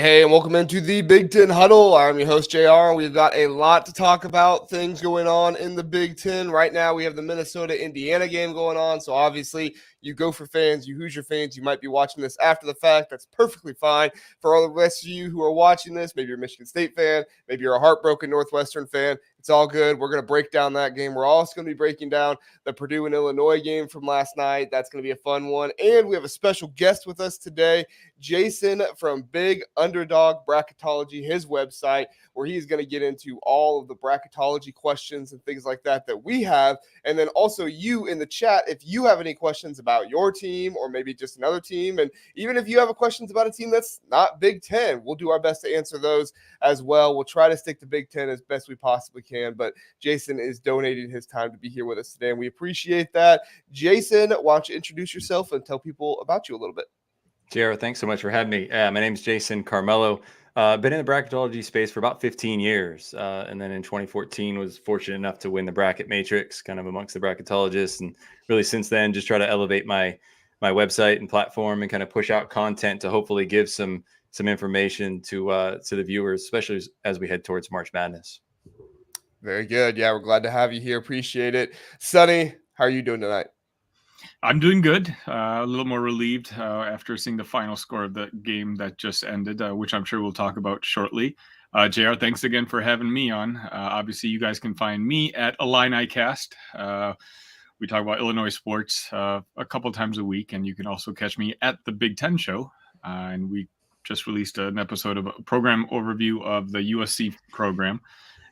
Hey, and welcome into the Big Ten Huddle. I'm your host, JR. We've got a lot to talk about, things going on in the Big Ten. Right now, we have the Minnesota-Indiana game going on, so obviously, you Gopher fans, you Hoosier fans, you might be watching this after the fact. That's perfectly fine. For all the rest of you who are watching this, maybe you're a Michigan State fan, maybe you're a heartbroken Northwestern fan, it's all good. We're going to break down that game. We're also going to be breaking down the Purdue and Illinois game from last night. That's going to be a fun one. And we have a special guest with us today, Jason from Big Underdog Bracketology, his website, where he's going to get into all of the bracketology questions and things like that we have. And then also you in the chat, if you have any questions about your team or maybe just another team, and even if you have questions about a team that's not Big Ten, we'll do our best to answer those as well. We'll try to stick to Big Ten as best we possibly can, but Jason is donating his time to be here with us today, and we appreciate that. Jason, why don't you introduce yourself and tell people about you a little bit? JR, thanks so much for having me. My name is Jason Carmelo. Been in the bracketology space for about 15 years. And then in 2014 was fortunate enough to win the bracket matrix kind of amongst the bracketologists. And really since then, just try to elevate my website and platform and kind of push out content to hopefully give some information to the viewers, especially as we head towards March Madness. Very good. Yeah, we're glad to have you here. Appreciate it. Sonny, how are you doing tonight? I'm doing good. A little more relieved after seeing the final score of the game that just ended, which I'm sure we'll talk about shortly. JR, thanks again for having me on. Obviously, you guys can find me at Illinicast. We talk about Illinois sports a couple times a week, and you can also catch me at the Big Ten Show. And we just released an episode of a program overview of the USC program,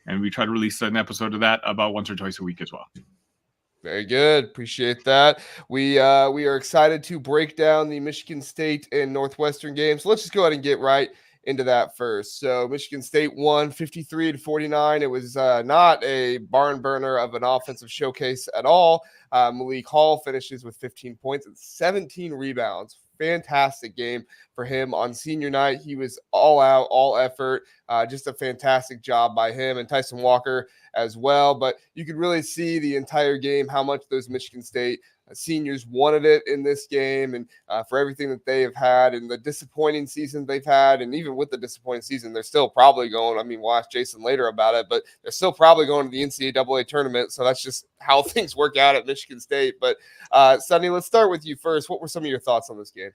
and we try to release an episode of that about once or twice a week as well. Very good. Appreciate that. We are excited to break down the Michigan State and Northwestern game. So let's just go ahead and get right into that first. So Michigan State won 53-49. It was not a barn burner of an offensive showcase at all. Malik Hall finishes with 15 points and 17 rebounds. Fantastic game for him on senior night. He was all out, all effort. Just a fantastic job by him and Tyson Walker as well. But you could really see the entire game how much those Michigan State seniors wanted it in this game, and for everything that they have had and the disappointing season they've had. And even with the disappointing season, they're still probably going. I mean, we'll ask Jason later about it, but they're still probably going to the NCAA tournament. So that's just how things work out at Michigan State. But Sonny, let's start with you first. What were some of your thoughts on this game?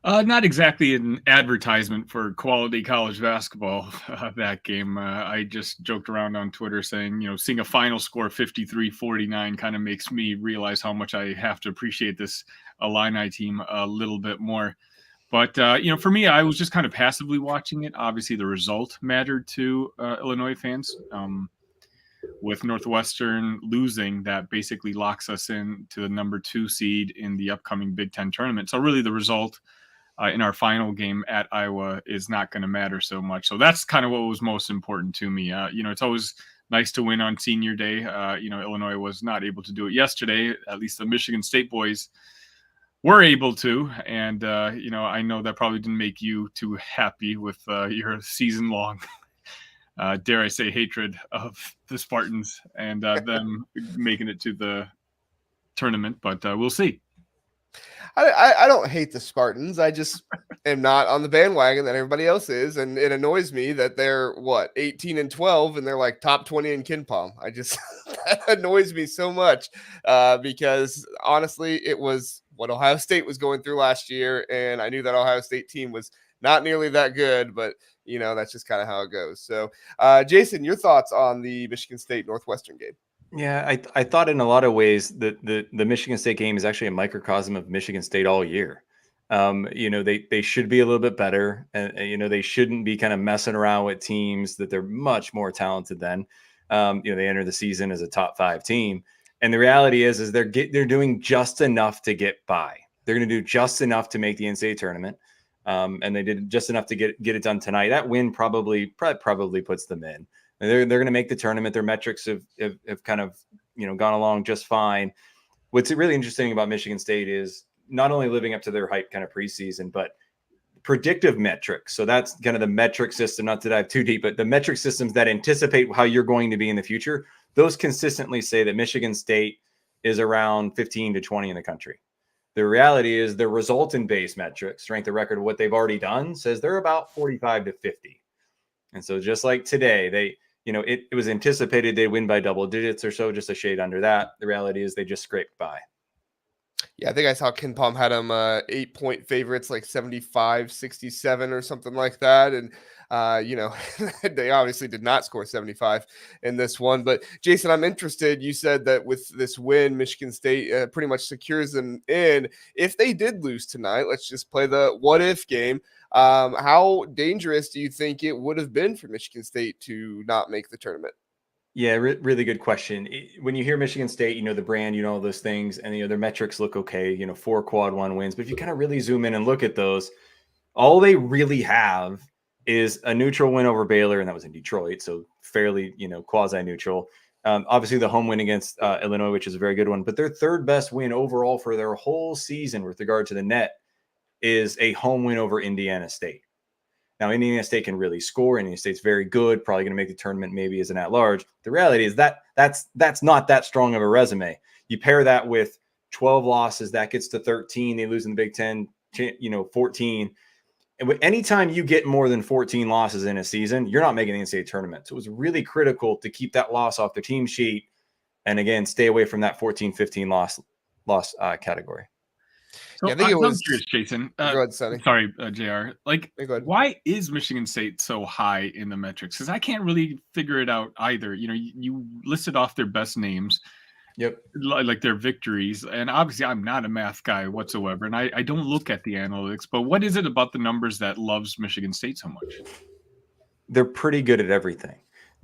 Not exactly an advertisement for quality college basketball, that game. I just joked around on Twitter saying, seeing a final score 53-49 kind of makes me realize how much I have to appreciate this Illini team a little bit more. But, for me, I was just kind of passively watching it. Obviously, the result mattered to Illinois fans. With Northwestern losing, that basically locks us in to the number 2 seed in the upcoming Big Ten tournament. So really the result in our final game at Iowa is not going to matter so much. So that's kind of what was most important to me. It's always nice to win on senior day. Illinois was not able to do it yesterday. At least the Michigan State boys were able to. And, I know that probably didn't make you too happy with your season-long, dare I say, hatred of the Spartans and them making it to the tournament. But we'll see. I don't hate the Spartans. I just am not on the bandwagon that everybody else is. And it annoys me that they're 18-12 and they're like top 20 in KenPom. That annoys me so much because honestly, it was what Ohio State was going through last year. And I knew that Ohio State team was not nearly that good, but that's just kind of how it goes. So Jason, your thoughts on the Michigan State Northwestern game? Yeah, I thought in a lot of ways that the Michigan State game is actually a microcosm of Michigan State all year. They should be a little bit better, and they shouldn't be kind of messing around with teams that they're much more talented than. They enter the season as a top 5 team, and the reality is they're doing just enough to get by. They're going to do just enough to make the NCAA tournament, and they did just enough to get it done tonight. That win probably puts them in. They're going to make the tournament. Their metrics have kind of gone along just fine. What's really interesting about Michigan State is not only living up to their hype kind of preseason, but predictive metrics. So that's kind of the metric system, not to dive too deep, but the metric systems that anticipate how you're going to be in the future. Those consistently say that Michigan State is around 15 to 20 in the country. The reality is the resultant-based metric, strength of record, what they've already done, says they're about 45 to 50. And so just like today, they, it was anticipated they'd win by double digits or so, just a shade under that. The reality is they just scraped by. Yeah, I think I saw Ken Palm had them 8-point favorites, like 75-67 or something like that. And, they obviously did not score 75 in this one. But, Jason, I'm interested. You said that with this win, Michigan State pretty much secures them in. If they did lose tonight, let's just play the what-if game. How dangerous do you think it would have been for Michigan State to not make the tournament? Yeah, really good question. When you hear Michigan State, the brand, all those things, and their metrics look okay. 4 quad 1 wins, but if you kind of really zoom in and look at those, all they really have is a neutral win over Baylor, and that was in Detroit, so fairly, quasi neutral. Obviously, the home win against Illinois, which is a very good one, but their third best win overall for their whole season with regard to the net is a home win over Indiana State. Now, Indiana State can really score. Indiana State's very good, probably going to make the tournament maybe as an at-large. The reality is that's not that strong of a resume. You pair that with 12 losses, that gets to 13. They lose in the Big Ten, 14. And anytime you get more than 14 losses in a season, you're not making the NCAA tournament. So it was really critical to keep that loss off the team sheet and, again, stay away from that 14-15 loss category. So yeah, I think it was. I'm curious, Jason. Go ahead, Sonny. Sorry, JR. Why is Michigan State so high in the metrics? Because I can't really figure it out either. You listed off their best names. Yep. Like their victories. And obviously, I'm not a math guy whatsoever. And I don't look at the analytics. But what is it about the numbers that loves Michigan State so much? They're pretty good at everything.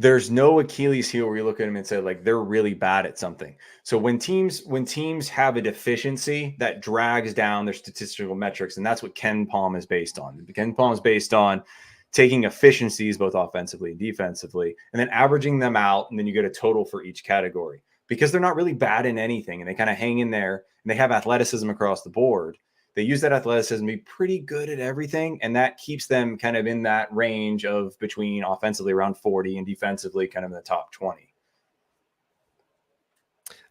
There's no Achilles heel where you look at them and say, like, they're really bad at something. So when teams have a deficiency, that drags down their statistical metrics, and that's what Ken Palm is based on. Ken Palm is based on taking efficiencies, both offensively and defensively, and then averaging them out, and then you get a total for each category. Because they're not really bad in anything, and they kind of hang in there, and they have athleticism across the board. They use that athleticism to be pretty good at everything, and that keeps them kind of in that range of between offensively around 40 and defensively kind of in the top 20.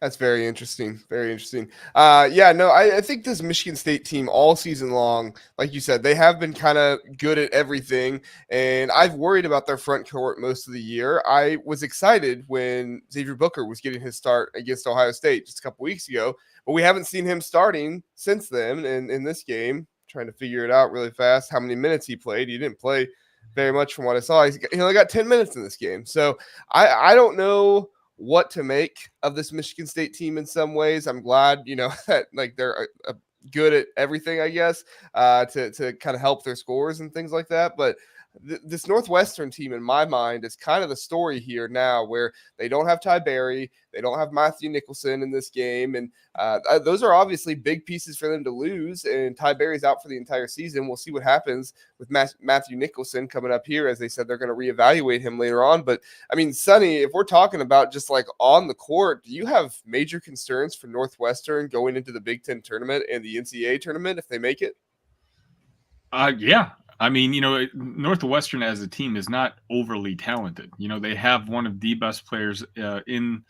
That's very interesting. Very interesting. I think this Michigan State team all season long, like you said, they have been kind of good at everything. And I've worried about their front court most of the year. I was excited when Xavier Booker was getting his start against Ohio State just a couple weeks ago, but we haven't seen him starting since then. And in this game, trying to figure it out really fast, how many minutes he played. He didn't play very much from what I saw. He only got 10 minutes in this game. So I don't know what to make of this Michigan State team in some ways. I'm glad, that like they're good at everything, I guess, to kind of help their scores and things like that. But this Northwestern team, in my mind, is kind of the story here now, where they don't have Ty Berry, they don't have Matthew Nicholson in this game, and those are obviously big pieces for them to lose. And Ty Berry's out for the entire season. We'll see what happens with Matthew Nicholson coming up here. As they said, they're going to reevaluate him later on. But I mean, Sonny, if we're talking about just like on the court, do you have major concerns for Northwestern going into the Big Ten tournament and the NCAA tournament if they make it? Yeah. I mean, Northwestern as a team is not overly talented. They have one of the best players in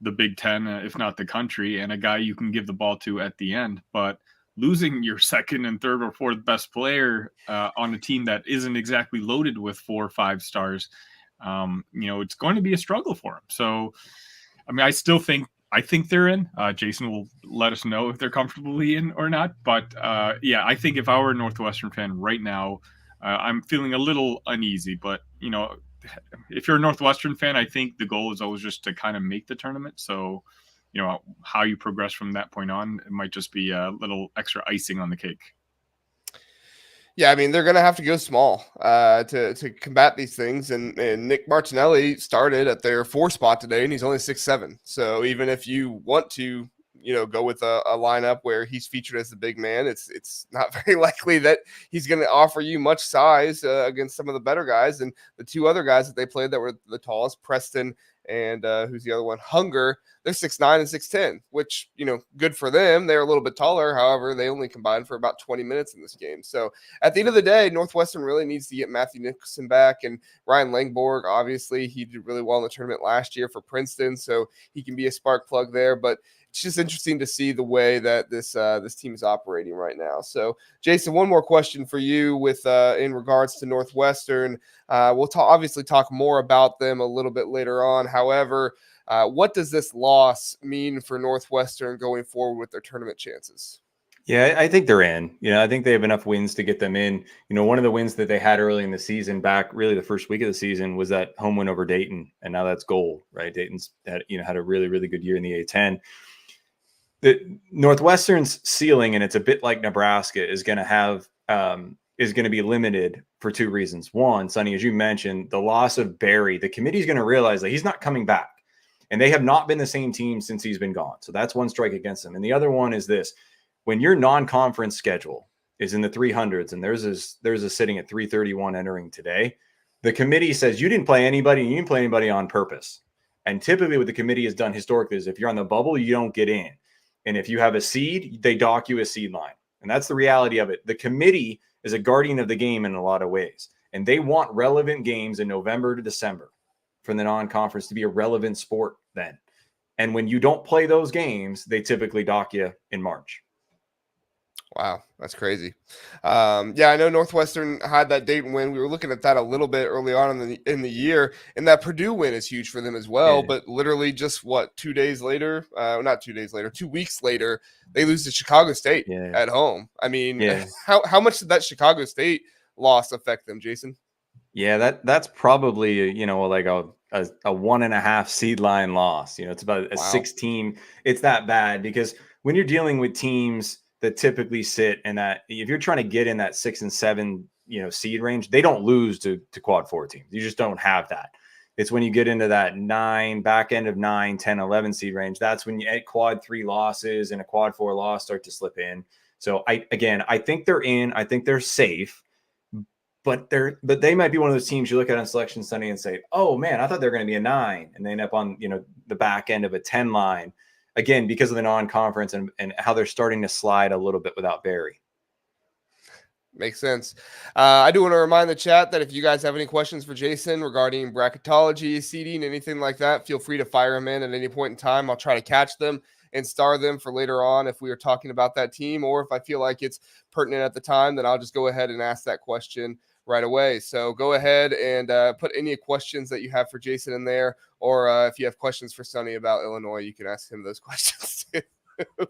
the Big Ten, if not the country, and a guy you can give the ball to at the end. But losing your second and third or fourth best player on a team that isn't exactly loaded with 4 or 5 stars, it's going to be a struggle for them. So, I mean, I think they're in. Jason will let us know if they're comfortably in or not. But I think if I were a Northwestern fan right now, I'm feeling a little uneasy. But, if you're a Northwestern fan, I think the goal is always just to kind of make the tournament. So, how you progress from that point on, it might just be a little extra icing on the cake. Yeah, I mean, they're going to have to go small to combat these things. And Nick Martinelli started at their 4 spot today, and he's only 6'7". So even if you want to, go with a lineup where he's featured as the big man, it's not very likely that he's going to offer you much size against some of the better guys. And the 2 other guys that they played that were the tallest, Preston and who's the other one? Hunger. They're 6'9" and 6'10", which, good for them. They're a little bit taller. However, they only combined for about 20 minutes in this game. So at the end of the day, Northwestern really needs to get Matthew Nicholson back. And Ryan Langborg, obviously, he did really well in the tournament last year for Princeton, so he can be a spark plug there. But it's just interesting to see the way that this team is operating right now. So, Jason, one more question for you with in regards to Northwestern. We'll obviously talk more about them a little bit later on. However, what does this loss mean for Northwestern going forward with their tournament chances? Yeah, I think they're in. I think they have enough wins to get them in. One of the wins that they had early in the season, back really the first week of the season, was that home win over Dayton, and now that's gold, right? Dayton's had a really, really good year in the A10. The Northwestern's ceiling, and it's a bit like Nebraska, is going to be limited for two reasons. One, Sonny, as you mentioned, the loss of Barry, the committee is going to realize that he's not coming back, and they have not been the same team since he's been gone. So that's one strike against them. And the other one is this. When your non-conference schedule is in the 300s and there's a sitting at 331 entering today, the committee says you didn't play anybody and you didn't play anybody on purpose. And typically what the committee has done historically is if you're on the bubble, you don't get in. And if you have a seed, they dock you a seed line. And that's the reality of it. The committee is a guardian of the game in a lot of ways. And they want relevant games in November to December for the non-conference to be a relevant sport then. And when you don't play those games, they typically dock you in March. Wow, that's crazy. Yeah, I know Northwestern had that Dayton win. We were looking at that a little bit early on in the year, and that Purdue win is huge for them as well. Yeah. But literally just 2 days later, not 2 days later, 2 weeks later, they lose to Chicago State at home. I mean, how much did that Chicago State loss affect them, Jason? Yeah, that's probably like a 1.5 seed line loss. It's about a 6-team. It's that bad because when you're dealing with teams that typically sit in that, if you're trying to get in that 6 and 7, seed range, they don't lose to quad 4 teams. You just don't have that. It's when you get into that 9, back end of 9, 10, 11 seed range. That's when you at quad 3 losses and a quad 4 loss start to slip in. So I think they're in. I think they're safe, but they might be one of those teams you look at on Selection Sunday and say, oh man, I thought they were going to be a 9, and they end up on the back end of a 10 line. Again, because of the non-conference and how they're starting to slide a little bit without Barry. Makes sense. I do want to remind the chat that if you guys have any questions for Jason regarding bracketology, seeding, anything like that, feel free to fire them in at any point in time. I'll try to catch them and star them for later on if we are talking about that team, or if I feel like it's pertinent at the time, then I'll just go ahead and ask that question right away. So go ahead and put any questions that you have for Jason in there, or if you have questions for Sonny about Illinois, you can ask him those questions too.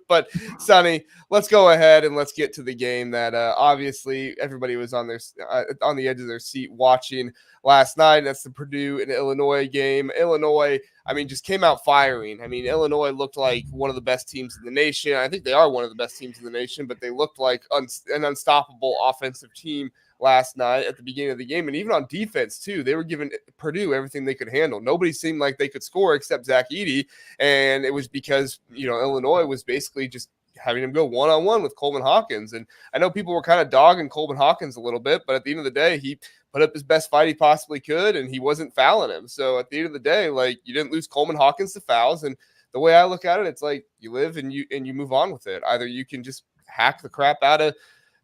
But Sonny, let's go ahead and let's get to the game that obviously everybody was on the edge of their seat watching last night. That's the Purdue and Illinois game. Illinois, just came out firing. Illinois looked like one of the best teams in the nation. I think they are one of the best teams in the nation, but they looked like an unstoppable offensive team last night at the beginning of the game. And even on defense too, they were giving Purdue everything they could handle. Nobody seemed like they could score except Zach Edey. And it was because, Illinois was basically just having him go one-on-one with Coleman Hawkins. And I know people were kind of dogging Coleman Hawkins a little bit, but at the end of the day, he put up his best fight he possibly could, and he wasn't fouling him. So at the end of the day, you didn't lose Coleman Hawkins to fouls. And the way I look at it, it's like you live and you move on with it. Either you can just hack the crap out of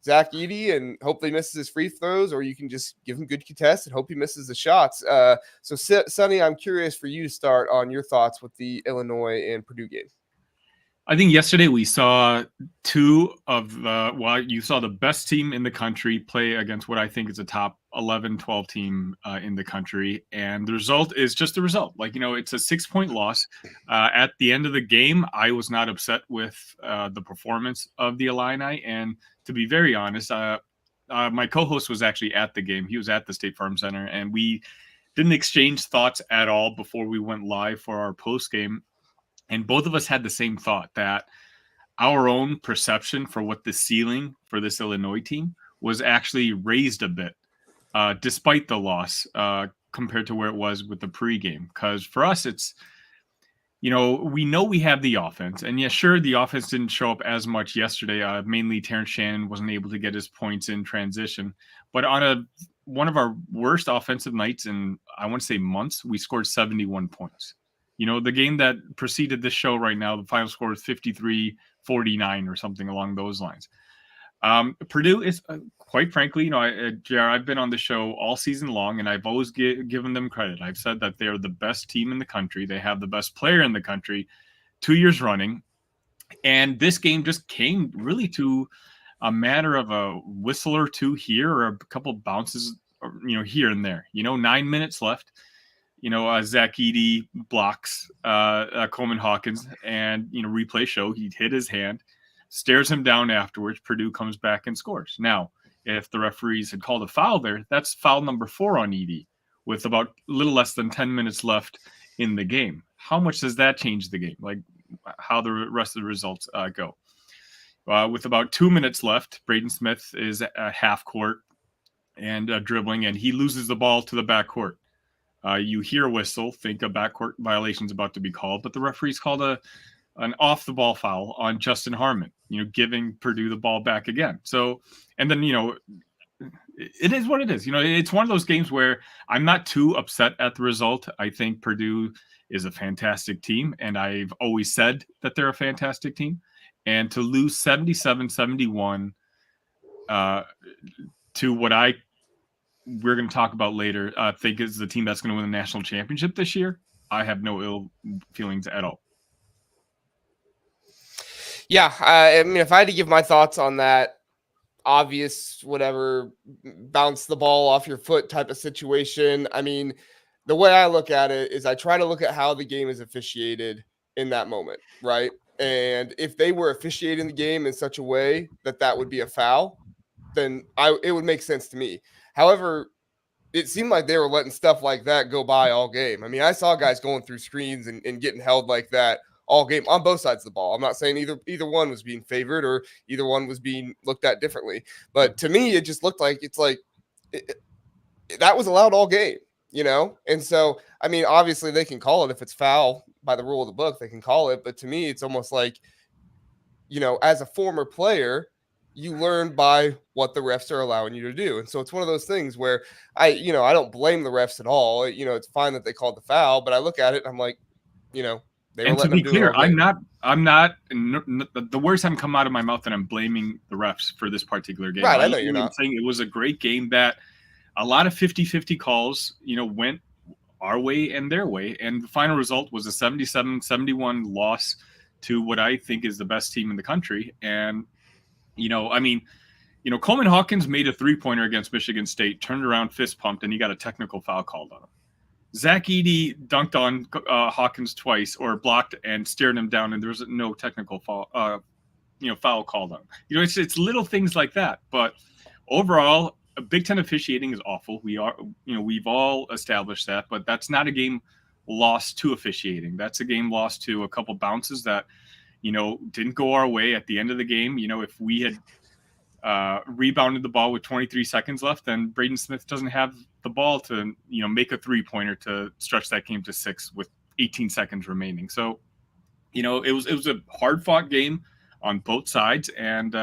Zach Edey and hope he misses his free throws, or you can just give him good contests and hope he misses the shots. So Sonny, I'm curious for you to start on your thoughts with the Illinois and Purdue game. I think yesterday we saw you saw the best team in the country play against what I think is a top 11, 12 team in the country. And the result is just the result. It's a 6-point loss. At the end of the game, I was not upset with the performance of the Illini. And to be very honest, my co-host was actually at the game. He was at the State Farm Center, and we didn't exchange thoughts at all before we went live for our post game. And both of us had the same thought, that our own perception for what the ceiling for this Illinois team was actually raised a bit, despite the loss, compared to where it was with the pregame. Because for us, it's, we know we have the offense. And yeah, sure, the offense didn't show up as much yesterday. Mainly Terrence Shannon wasn't able to get his points in transition. But on one of our worst offensive nights in, I want to say, months, we scored 71 points. The game that preceded this show right now, the final score is 53-49 or something along those lines. Purdue is, quite frankly, JR, I've been on the show all season long, and I've always given them credit. I've said that they are the best team in the country. They have the best player in the country 2 years running. And this game just came really to a matter of a whistle or two here, or a couple bounces, here and there. 9 minutes left. Zach Edey blocks Coleman Hawkins, and replay show he hit his hand, stares him down afterwards. Purdue comes back and scores. Now, if the referees had called a foul there, that's foul number 4 on Edey, with about a little less than 10 minutes left in the game. How much does that change the game? Like how the rest of the results go? With about 2 minutes left, Braden Smith is at half court and dribbling, and he loses the ball to the backcourt. You hear a whistle, think a backcourt violation is about to be called, but the referees called an off-the-ball foul on Justin Harmon, giving Purdue the ball back again. So, and then, it is what it is. It's one of those games where I'm not too upset at the result. I think Purdue is a fantastic team, and I've always said that they're a fantastic team. And to lose 77-71 to what we're going to talk about later, I think is the team that's going to win the national championship this year, I have no ill feelings at all. Yeah, I mean, if I had to give my thoughts on that, obvious, whatever, bounce the ball off your foot type of situation. I mean, the way I look at it is I try to look at how the game is officiated in that moment, right? And if they were officiating the game in such a way that that would be a foul, then it would make sense to me. However, it seemed like they were letting stuff like that go by all game. I mean, I saw guys going through screens and getting held like that all game on both sides of the ball. I'm not saying either one was being favored or either one was being looked at differently. But to me, it just looked like that was allowed all game, And so, I mean, obviously they can call it if it's foul by the rule of the book, they can call it. But to me, it's almost like, as a former player, you learn by what the refs are allowing you to do. And so it's one of those things where I don't blame the refs at all. It's fine that they called the foul, but I look at it and I'm like, and to be clear, I'm not the words haven't come out of my mouth that I'm blaming the refs for this particular game. Right, I know you're not. Saying it was a great game that a lot of 50-50 calls, went our way and their way. And the final result was a 77-71 loss to what I think is the best team in the country. And, Coleman Hawkins made a 3-pointer against Michigan State, turned around, fist pumped, and he got a technical foul called on him. Zach Edey dunked on Hawkins twice, or blocked and stared him down, and there was no technical foul, foul called on him. It's little things like that. But overall, Big Ten officiating is awful. We've all established that, but that's not a game lost to officiating. That's a game lost to a couple bounces that, didn't go our way at the end of the game. If we had rebounded the ball with 23 seconds left, then Braden Smith doesn't have the ball to, make a 3-pointer to stretch that game to 6 with 18 seconds remaining. So, it was a hard fought game on both sides. And,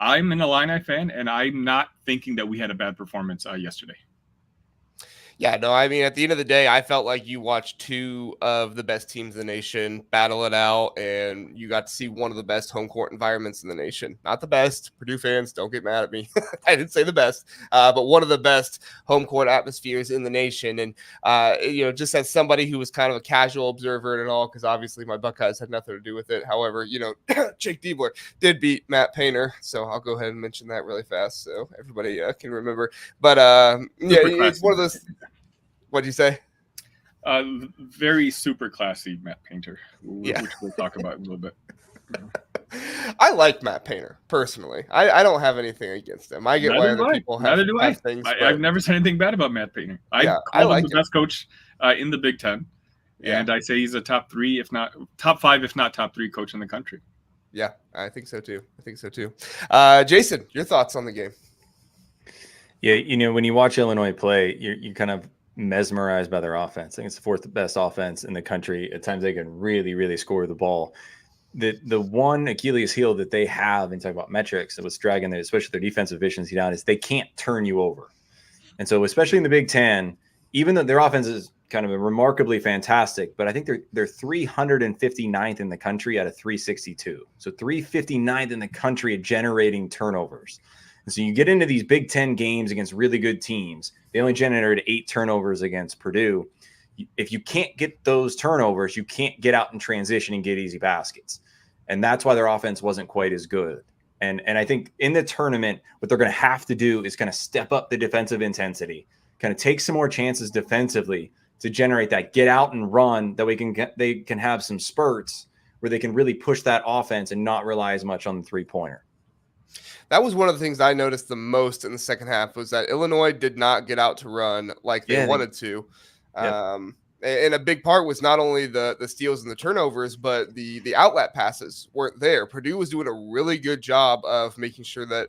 I'm an Illini fan, and I'm not thinking that we had a bad performance yesterday. Yeah, no, I mean, at the end of the day, I felt like you watched two of the best teams in the nation battle it out, and you got to see one of the best home court environments in the nation. Not the best. Purdue fans, don't get mad at me. I didn't say the best, but one of the best home court atmospheres in the nation. And, just as somebody who was kind of a casual observer and all, because obviously my Buckeyes had nothing to do with it. However, Jake Diebler did beat Matt Painter, so I'll go ahead and mention that really fast so everybody can remember. But, it's one of those – What'd you say? Very super classy Matt Painter, which Yeah. we'll talk about in a little bit. I like Matt Painter personally. I don't have anything against him. I get why other people have things. I've never said anything bad about Matt Painter. I like him the best coach in the Big Ten, and I say he's a top 3, if not top 5, if not top 3 coach in the country. Yeah, I think so too. Jason, your thoughts on the game? Yeah, when you watch Illinois play, you kind of mesmerized by their offense. I think it's the 4th best offense in the country. At times they can really, really score the ball. The one Achilles heel that they have, and talk about metrics, that was dragging their, especially their defensive efficiency down, is they can't turn you over. And so, especially in the Big Ten, even though their offense is kind of remarkably fantastic, but I think they're 359th in the country out of 362. So 359th in the country at generating turnovers. And so you get into these Big Ten games against really good teams. They only generated 8 turnovers against Purdue. if you can't get those turnovers, you can't get out in transition and get easy baskets. And that's why their offense wasn't quite as good. And I think in the tournament, what they're going to have to do is kind of step up the defensive intensity, kind of take some more chances defensively to generate that get out and run that they can have some spurts where they can really push that offense and not rely as much on the 3-pointer. That was one of the things I noticed the most in the second half was that Illinois did not get out to run like they wanted to. Yep. And a big part was not only the steals and the turnovers, but the outlet passes weren't there. Purdue was doing a really good job of making sure that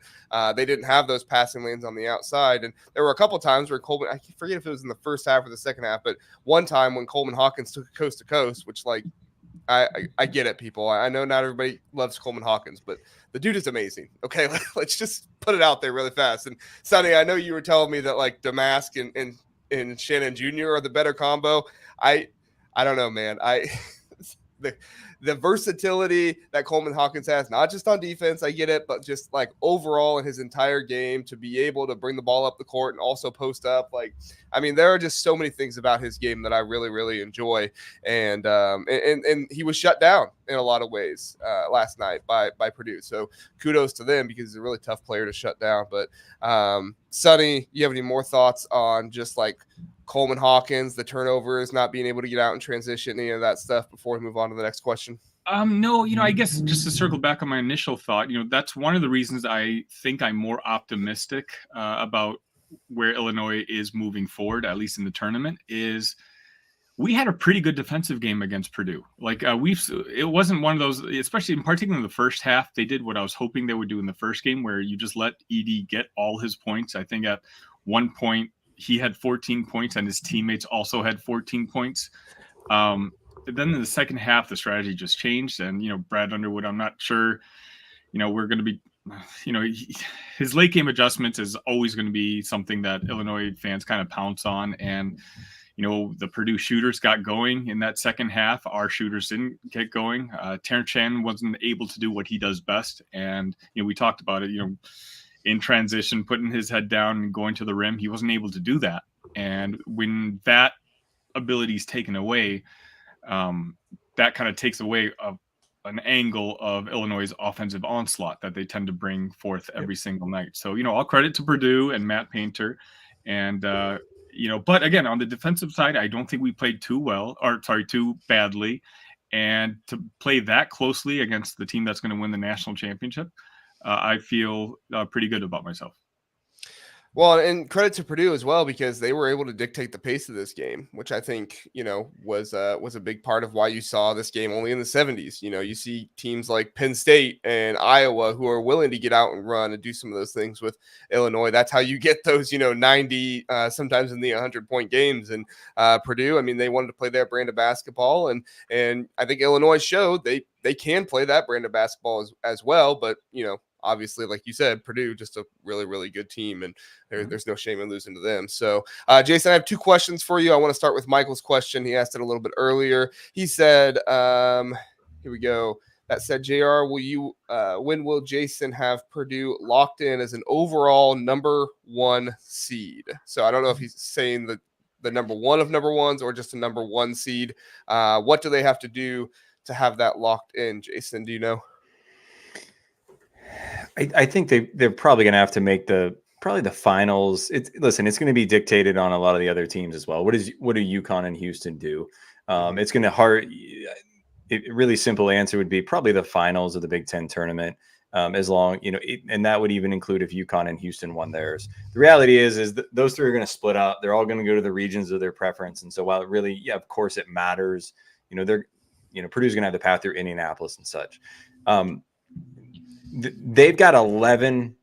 they didn't have those passing lanes on the outside. And there were a couple times where Coleman, I forget if it was in the first half or the second half, but one time when Coleman Hawkins took coast to coast, which like, I get it, people. I know not everybody loves Coleman Hawkins, but the dude is amazing. Okay, let's just put it out there really fast. And Sonny, I know you were telling me that like Damask and Shannon Jr. are the better combo. I don't know, man. The versatility that Coleman Hawkins has, not just on defense, I get it, but just like overall in his entire game to be able to bring the ball up the court and also post up. Like, I mean, there are just so many things about his game that I really, really enjoy. And he was shut down in a lot of ways last night by Purdue. So kudos to them because he's a really tough player to shut down. But Sonny, you have any more thoughts on just like Coleman Hawkins, the turnovers, not being able to get out and transition, any of that stuff before we move on to the next question? No, I guess just to circle back on my initial thought, that's one of the reasons I think I'm more optimistic about where Illinois is moving forward, at least in the tournament, is we had a pretty good defensive game against Purdue. Like it wasn't one of those, especially in particular in the first half, they did what I was hoping they would do in the first game, where you just let Edey get all his points. I think at one point, he had 14 points and his teammates also had 14 points. Then in the second half, the strategy just changed. And, Brad Underwood, I'm not sure, we're going to be, his late game adjustments is always going to be something that Illinois fans kind of pounce on. And, the Purdue shooters got going in that second half. Our shooters didn't get going. Terrence Shannon wasn't able to do what he does best. And, we talked about it, in transition, putting his head down and going to the rim. He wasn't able to do that. And when that ability is taken away, that kind of takes away an angle of Illinois' offensive onslaught that they tend to bring forth every single night. So, all credit to Purdue and Matt Painter. And, but again, on the defensive side, I don't think we played too badly. And to play that closely against the team that's going to win the national championship, I feel pretty good about myself. Well, and credit to Purdue as well, because they were able to dictate the pace of this game, which I think, was a big part of why you saw this game only in the 70s. You see teams like Penn State and Iowa who are willing to get out and run and do some of those things with Illinois. That's how you get those, 90, sometimes in the 100-point games. And Purdue, I mean, they wanted to play their brand of basketball. And I think Illinois showed they can play that brand of basketball as well. But, obviously, like you said, Purdue, just a really, really good team, and there's no shame in losing to them. So, Jason, I have two questions for you. I want to start with Michael's question. He asked it a little bit earlier. He said, here we go. That said, JR, when will Jason have Purdue locked in as an overall number one seed? So I don't know if he's saying the number one of number ones or just a number one seed. What do they have to do to have that locked in, Jason? Do you know? I think they're probably going to have to make the finals. It's going to be dictated on a lot of the other teams as well. What do UConn and Houston do? It's going to really simple answer would be probably the finals of the Big Ten tournament. As long, and that would even include if UConn and Houston won theirs. The reality is that those three are going to split up. They're all going to go to the regions of their preference. And so while it really, of course it matters, Purdue's going to have the path through Indianapolis and such. They've got 11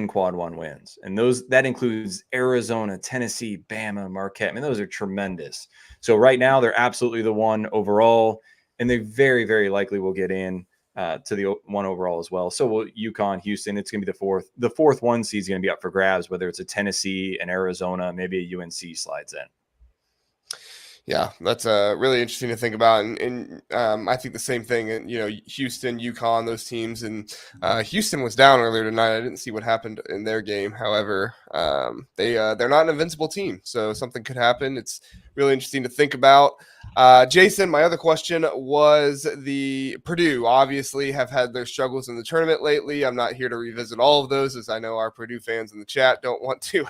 quad one wins, and that includes Arizona, Tennessee, Bama, Marquette. I mean, those are tremendous. So right now they're absolutely the one overall, and they very, very likely will get in to the one overall as well. So will UConn, Houston. It's going to be the fourth one seed is going to be up for grabs, whether it's a Tennessee, an Arizona, maybe a UNC slides in. Yeah, that's really interesting to think about. And I think the same thing, Houston, UConn, those teams. And Houston was down earlier tonight. I didn't see what happened in their game. However, they're not an invincible team. So something could happen. It's really interesting to think about. Jason, my other question was the Purdue obviously have had their struggles in the tournament lately. I'm not here to revisit all of those, as I know our Purdue fans in the chat don't want to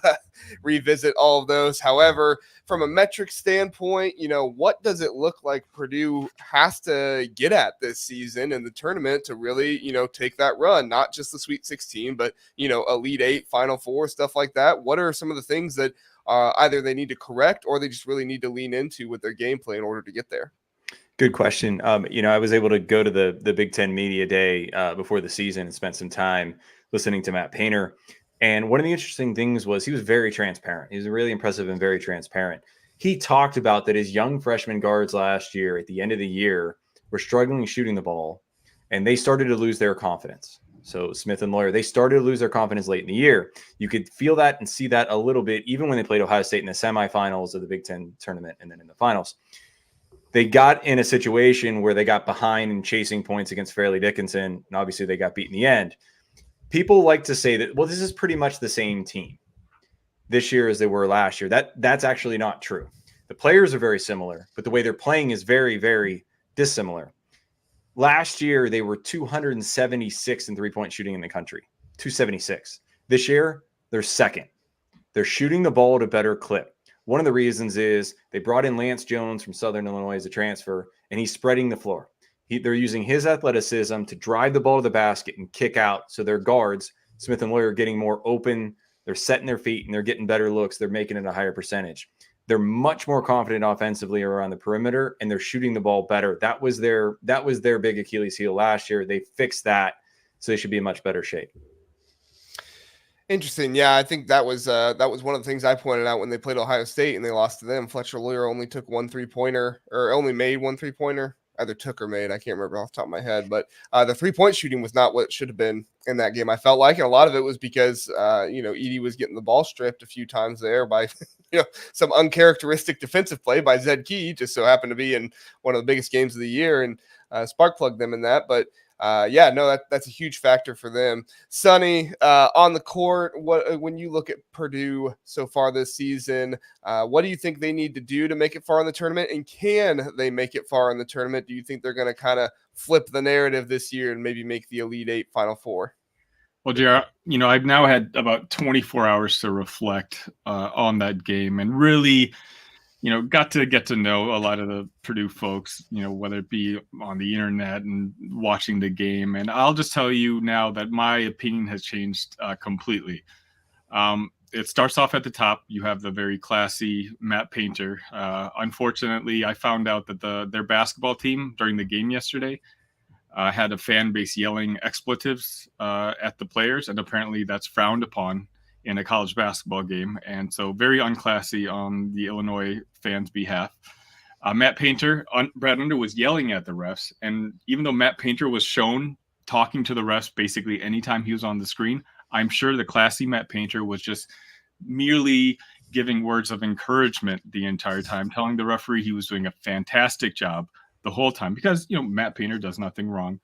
revisit all of those. However, from a metric standpoint, what does it look like Purdue has to get at this season in the tournament to really, take that run, not just the Sweet 16, but, Elite 8, Final Four, stuff like that? What are some of the things that either they need to correct or they just really need to lean into with their gameplay in order to get there? Good question. I was able to go to the Big Ten Media Day before the season and spent some time listening to Matt Painter. And one of the interesting things was he was very transparent. He was really impressive and very transparent. He talked about that his young freshman guards last year at the end of the year were struggling shooting the ball, and they started to lose their confidence. So Smith and Lawyer, they started to lose their confidence late in the year. You could feel that and see that a little bit, even when they played Ohio State in the semifinals of the Big Ten tournament and then in the finals. They got in a situation where they got behind and chasing points against Fairleigh Dickinson, and obviously they got beat in the end. People like to say that, well, this is pretty much the same team this year as they were last year. That's actually not true. The players are very similar, but the way they're playing is very, very dissimilar. Last year, they were 276 in three-point shooting in the country, 276. This year, they're second. They're shooting the ball at a better clip. One of the reasons is they brought in Lance Jones from Southern Illinois as a transfer, and he's spreading the floor. They're using his athleticism to drive the ball to the basket and kick out. So their guards, Smith and Lawyer, are getting more open. They're setting their feet, and they're getting better looks. They're making it a higher percentage. They're much more confident offensively around the perimeter, and they're shooting the ball better. That was their big Achilles heel last year. They fixed that, so they should be in much better shape. Interesting. Yeah, I think that was one of the things I pointed out when they played Ohio State and they lost to them. Fletcher Lawyer only took one 3-pointer, or only made one 3-pointer. Either took or made. I can't remember off the top of my head, but the 3-point shooting was not what it should have been in that game. I felt like, and a lot of it was because Edey was getting the ball stripped a few times there by some uncharacteristic defensive play by Zed Key. Just so happened to be in one of the biggest games of the year and spark plugged them in that. But that's a huge factor for them. Sonny, on the court, when you look at Purdue so far this season, what do you think they need to do to make it far in the tournament? And can they make it far in the tournament? Do you think they're going to kind of flip the narrative this year and maybe make the Elite 8 Final Four? Well, JR, I've now had about 24 hours to reflect on that game and really got to get to know a lot of the Purdue folks, whether it be on the internet and watching the game. And I'll just tell you now that my opinion has changed completely. It starts off at the top. You have the very classy Matt Painter. Unfortunately, I found out that their basketball team during the game yesterday had a fan base yelling expletives at the players. And apparently that's frowned upon in a college basketball game. And so very unclassy on the Illinois fans' behalf. Matt Painter, Brad Under was yelling at the refs. And even though Matt Painter was shown talking to the refs basically anytime he was on the screen, I'm sure the classy Matt Painter was just merely giving words of encouragement the entire time, telling the referee he was doing a fantastic job the whole time because, Matt Painter does nothing wrong.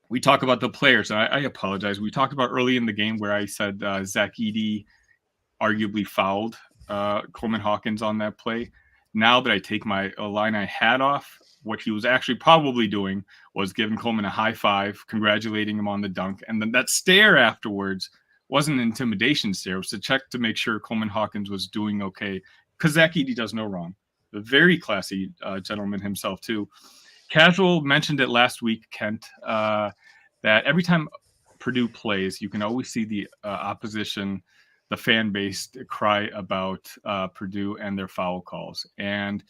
We talk about the players, and I apologize. We talked about early in the game where I said Zach Edey arguably fouled Coleman Hawkins on that play. Now that I take my Illini hat off, what he was actually probably doing was giving Coleman a high five, congratulating him on the dunk. And then that stare afterwards wasn't an intimidation stare. It was to check to make sure Coleman Hawkins was doing okay, because Zach Edey does no wrong. A very classy gentleman himself, too. Casual mentioned it last week, Kent, that every time Purdue plays, you can always see the opposition, the fan base cry about Purdue and their foul calls. And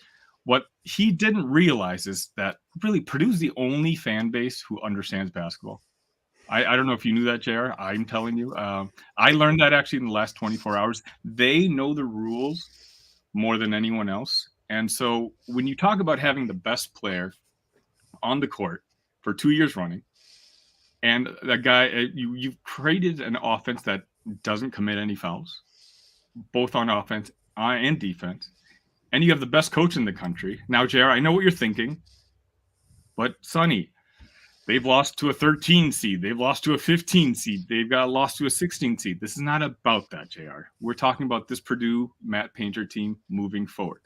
what he didn't realize is that really Purdue's the only fan base who understands basketball. I don't know if you knew that, JR. I'm telling you. I learned that actually in the last 24 hours. They know the rules more than anyone else. And so when you talk about having the best player on the court for 2 years running, and that guy, you've created an offense that doesn't commit any fouls, both on offense and defense, and you have the best coach in the country. Now, JR, I know what you're thinking, but Sonny, They've lost to a 13 seed. They've lost to a 15 seed. They've got lost to a 16 seed. This is not about that, JR. We're talking about this Purdue Matt Painter team moving forward.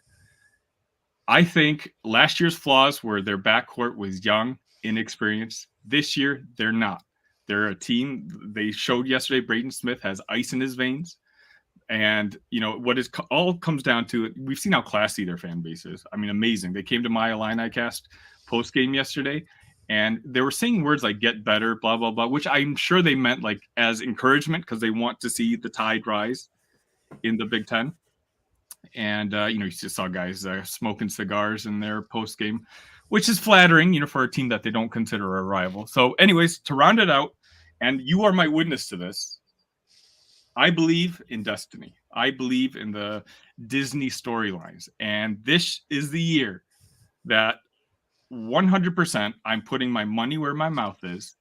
I think last year's flaws were their backcourt was young, inexperienced. This year, they're not. They're a team. They showed yesterday Braden Smith has ice in his veins. And, what is all comes down to it, we've seen how classy their fan base is. I mean, amazing. They came to my Illinicast post game yesterday, and they were saying words like get better, blah, blah, blah, which I'm sure they meant like as encouragement because they want to see the tide rise in the Big Ten. And, you just saw guys smoking cigars in their post game, which is flattering, for a team that they don't consider a rival. So anyways, to round it out, and you are my witness to this, I believe in destiny. I believe in the Disney storylines. And this is the year that 100% I'm putting my money where my mouth is.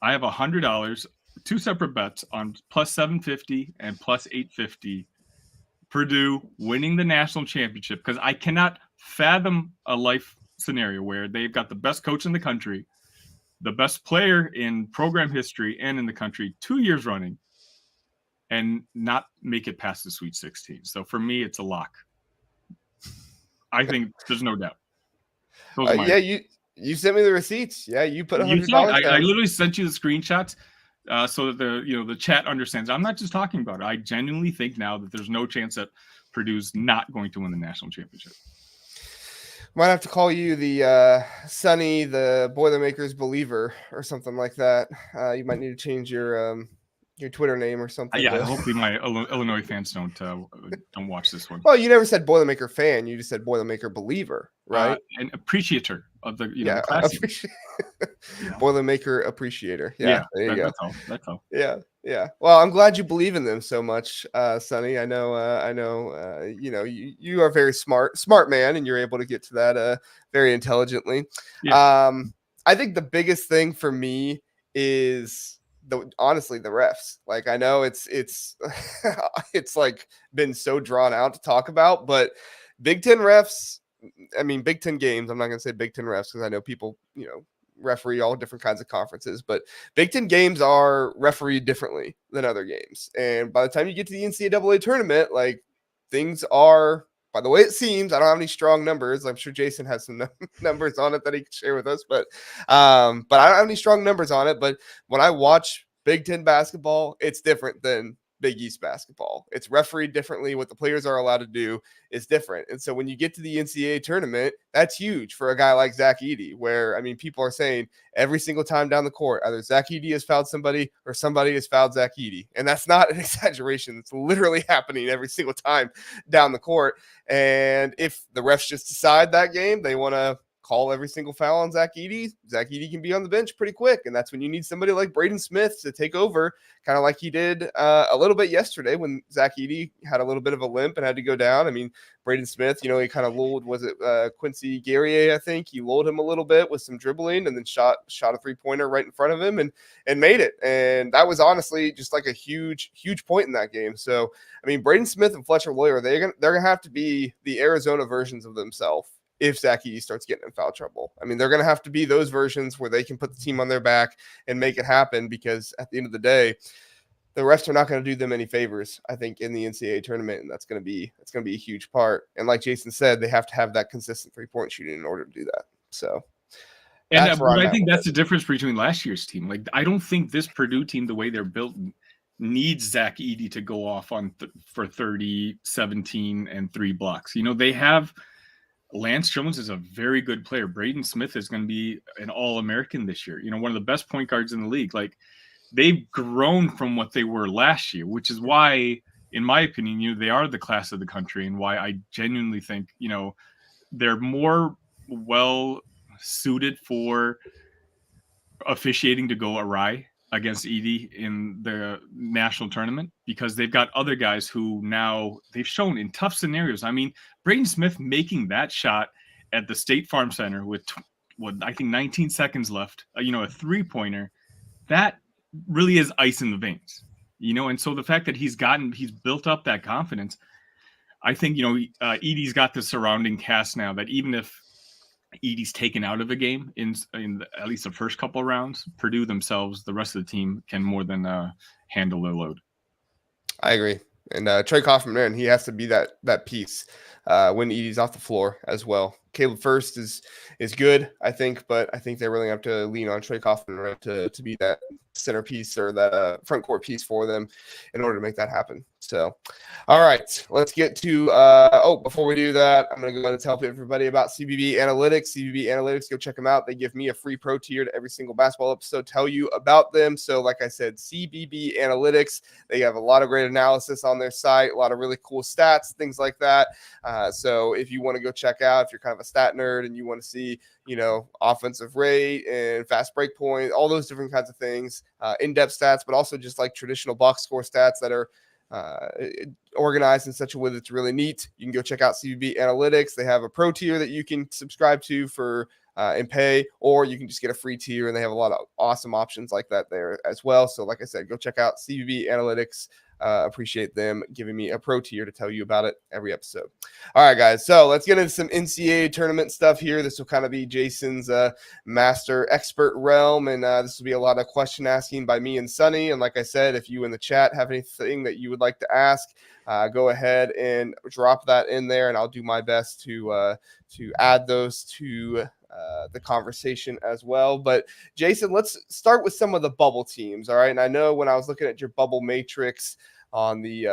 I have $100, 2 separate bets on plus 750 and plus 850. Purdue winning the national championship, because I cannot fathom a life scenario where they've got the best coach in the country, the best player in program history and in the country 2 years running, and not make it past the Sweet 16. So for me, it's a lock. I think there's no doubt. Yeah, you sent me the receipts. Yeah, you put $100 down. I literally sent you the screenshots so that the chat understands. I'm not just talking about it. I genuinely think now that there's no chance that Purdue's not going to win the national championship. Might have to call you the Sonny, the Boilermakers believer, or something like that. You might need to change your Twitter name or something. Yeah, hopefully my Illinois fans don't watch this one. Well, you never said Boilermaker fan. You just said Boilermaker believer, right? An appreciator of the the classic. Boilermaker appreciator. Yeah, there you go. That's all. Yeah. Well, I'm glad you believe in them so much, Sonny. I know. You are a very smart man, and you're able to get to that very intelligently. Yeah. I think the biggest thing for me is honestly the refs. Like, I know it's it's like been so drawn out to talk about, but Big Ten refs, I mean Big Ten games, I'm not gonna say Big Ten refs because I know people referee all different kinds of conferences, but Big Ten games are refereed differently than other games, and by the time you get to the NCAA tournament, like, things are, by the way it seems, I don't have any strong numbers. I'm sure Jason has some numbers on it that he can share with us, but I don't have any strong numbers on it. But when I watch Big Ten basketball, it's different than Big East basketball. It's refereed differently. What the players are allowed to do is different. And so when you get to the NCAA tournament, that's huge for a guy like Zach Edey, where, I mean, people are saying every single time down the court, either Zach Edey has fouled somebody or somebody has fouled Zach Edey. And that's not an exaggeration. It's literally happening every single time down the court. And if the refs just decide that game, they want to call every single foul on Zach Edey can be on the bench pretty quick. And that's when you need somebody like Braden Smith to take over, kind of like he did a little bit yesterday when Zach Edey had a little bit of a limp and had to go down. I mean, Braden Smith, he kind of lulled, was it Quincy Guerrier, I think? He lulled him a little bit with some dribbling and then shot a three-pointer right in front of him and made it. And that was honestly just like a huge, huge point in that game. So, I mean, Braden Smith and Fletcher Loyer, they're gonna have to be the Arizona versions of themselves if Zach Edey starts getting in foul trouble. I mean, they're going to have to be those versions where they can put the team on their back and make it happen, because at the end of the day, the refs are not going to do them any favors, I think, in the NCAA tournament, and that's going to be a huge part. And like Jason said, they have to have that consistent three-point shooting in order to do that. So, and but I think that's the difference between last year's team. Like, I don't think this Purdue team, the way they're built, needs Zach Edey to go off on for 30, 17, and 3 blocks. They have Lance Jones is a very good player. Braden Smith is going to be an All-American this year. One of the best point guards in the league. Like, they've grown from what they were last year, which is why, in my opinion, they are the class of the country, and why I genuinely think, they're more well suited for officiating to go awry against Edey in the national tournament, because they've got other guys who now they've shown in tough scenarios. I mean, Braden Smith making that shot at the State Farm Center with I think 19 seconds left, a 3-pointer, that really is ice in the veins, and so the fact that he's built up that confidence, I think, Edey's got the surrounding cast now that even if Edie's taken out of a game in at least the first couple of rounds, Purdue themselves, the rest of the team can more than handle their load. I agree. And Trey Kaufman, he has to be that piece when Edie's off the floor as well. Caleb First is good, I think, but I think they really have to lean on Trey Kaufman, right, to be that centerpiece or that front court piece for them in order to make that happen. So, all right, let's get to before we do that, I'm going to go ahead and tell everybody about CBB Analytics. CBB Analytics, go check them out. They give me a free pro tier to every single basketball episode, tell you about them. So, like I said, CBB Analytics, they have a lot of great analysis on their site, a lot of really cool stats, things like that. So if you want to go check out, if you're kind of a stat nerd and you want to see, offensive rate and fast break point, all those different kinds of things, in-depth stats, but also just like traditional box score stats that are organized in such a way that's really neat. You can go check out CBB Analytics. They have a pro tier that you can subscribe to for and pay, or you can just get a free tier, and they have a lot of awesome options like that there as well. So like I said, go check out CBB Analytics. Appreciate them giving me a pro tier to tell you about it every episode. All right, guys. So let's get into some NCAA tournament stuff here. This will kind of be Jason's master expert realm, and this will be a lot of question asking by me and Sonny. And like I said, if you in the chat have anything that you would like to ask, go ahead and drop that in there, and I'll do my best to add those to the conversation as well. But Jason, let's start with some of the bubble teams. All right. And I know when I was looking at your bubble matrix on the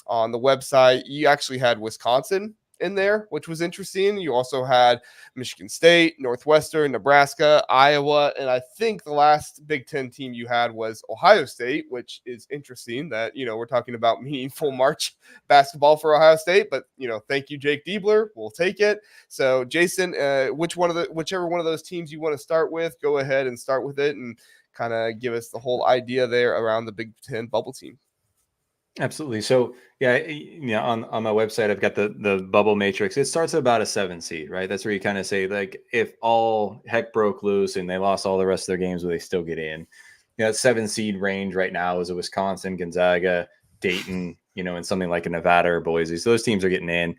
website, you actually had Wisconsin in there, which was interesting. You also had Michigan State, Northwestern, Nebraska, Iowa, and I think the last Big Ten team you had was Ohio State, which is interesting that, we're talking about meaningful March basketball for Ohio State, but, thank you, Jake Diebler. We'll take it. So Jason, whichever one of those teams you want to start with, go ahead and start with it and kind of give us the whole idea there around the Big Ten bubble team. Absolutely. So on my website, I've got the bubble matrix. It starts at about a 7 seed, right? That's where you kind of say, like, if all heck broke loose and they lost all the rest of their games, will they still get in? That 7 seed range right now is a Wisconsin, Gonzaga, Dayton, and something like a Nevada or Boise. So those teams are getting in.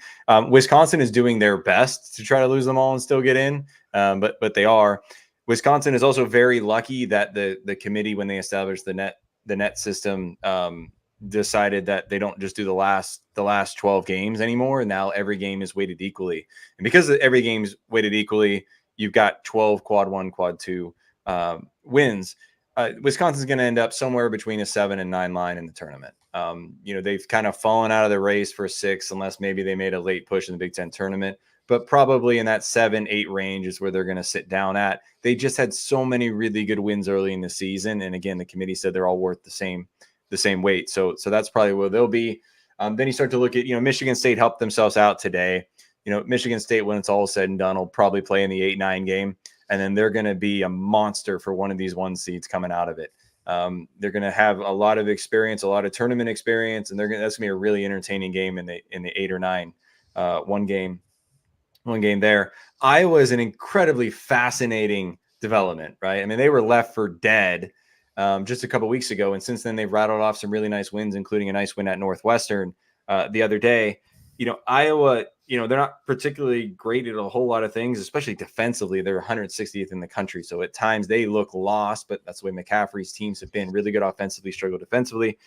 Wisconsin is doing their best to try to lose them all and still get in, but they are. Wisconsin is also very lucky that the committee, when they established the net system, decided that they don't just do the last 12 games anymore, and now every game is weighted equally. And because every game's weighted equally, you've got 12 quad 1, quad 2 wins. Wisconsin's going to end up somewhere between a 7 and 9 line in the tournament. They've kind of fallen out of the race for 6, unless maybe they made a late push in the Big Ten tournament, but probably in that 7-8 range is where they're going to sit down at. They just had so many really good wins early in the season, and again, the committee said they're all worth the same weight. So that's probably where they'll be. Then you start to look at, Michigan State helped themselves out today. Michigan State, when it's all said and done, will probably play in the 8-9 game. And then they're going to be a monster for one of these 1 seeds coming out of it. They're going to have a lot of experience, a lot of tournament experience, and that's going to be a really entertaining game in the 8 or 9, one game there. Iowa is an incredibly fascinating development, right? I mean, they were left for dead just a couple of weeks ago. And since then, they've rattled off some really nice wins, including a nice win at Northwestern the other day. Iowa, they're not particularly great at a whole lot of things, especially defensively. They're 160th in the country. So at times they look lost, but that's the way McCaffrey's teams have been. Really good offensively, struggle defensively.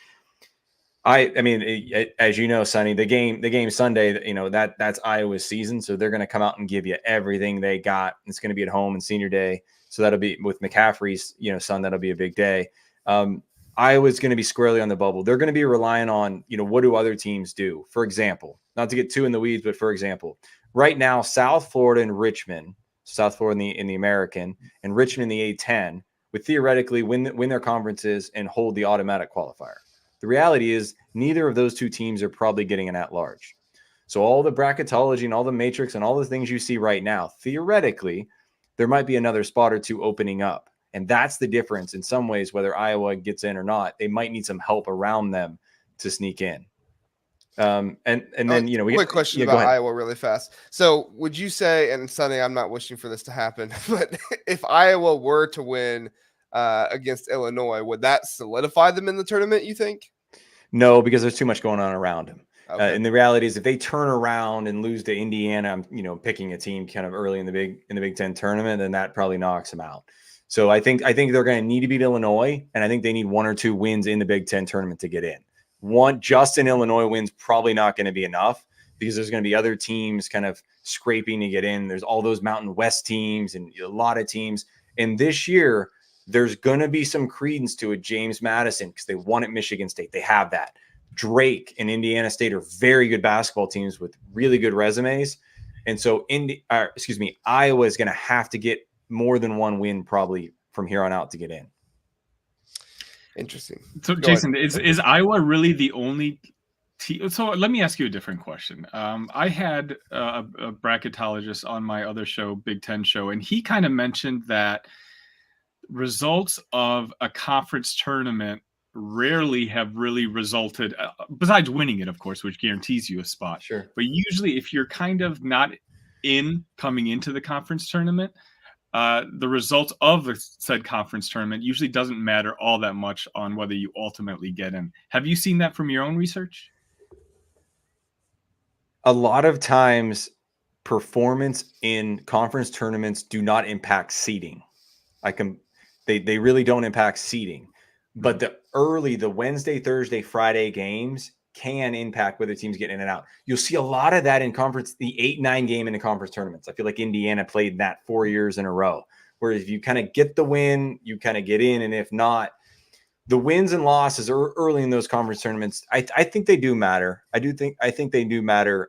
I mean, as you know, Sonny, the game Sunday, that's Iowa's season. So they're going to come out and give you everything they got. It's going to be at home and senior day. So that'll be with McCaffrey's, son, that'll be a big day. Iowa's going to be squarely on the bubble. They're going to be relying on, what do other teams do? For example, not to get too in the weeds, but for example, right now, South Florida and Richmond, South Florida in the American and Richmond in the A10 would theoretically win their conferences and hold the automatic qualifier. The reality is neither of those two teams are probably getting an at-large. So all the bracketology and all the matrix and all the things you see right now, theoretically, there might be another spot or two opening up. And that's the difference in some ways, whether Iowa gets in or not. They might need some help around them to sneak in. And then, we quick question about Iowa really fast. So would you say, and Sonny, I'm not wishing for this to happen, but if Iowa were to win against Illinois, would that solidify them in the tournament, you think? No, because there's too much going on around them. Okay. And the reality is, if they turn around and lose to Indiana, I'm picking a team kind of early in the Big Ten tournament, then that probably knocks them out. So I think they're going to need to beat Illinois, and I think they need 1 or 2 wins in the Big Ten tournament to get in. One just in Illinois wins probably not going to be enough, because there's going to be other teams kind of scraping to get in. There's all those Mountain West teams and a lot of teams. And this year, there's going to be some credence to it. James Madison, because they won at Michigan State. They have that. Drake and Indiana State are very good basketball teams with really good resumes. And so Iowa is going to have to get more than 1 win probably from here on out to get in. Interesting. So Jason, is Iowa really the only team? So let me ask you a different question. I had a bracketologist on my other show, Big Ten show, and he kind of mentioned that results of a conference tournament rarely have really resulted, besides winning it, of course, which guarantees you a spot. Sure. But usually if you're kind of not coming into the conference tournament, the results of the said conference tournament usually doesn't matter all that much on whether you ultimately get in. Have you seen that from your own research? A lot of times performance in conference tournaments do not impact seeding. They really don't impact seeding. But the Wednesday, Thursday, Friday games can impact whether teams get in and out. You'll see a lot of that in conference, the 8-9 game in the conference tournaments. I feel like Indiana played that 4 years in a row, where if you kind of get the win, you kind of get in. And if not, the wins and losses are early in those conference tournaments. I think they do matter. I think they do matter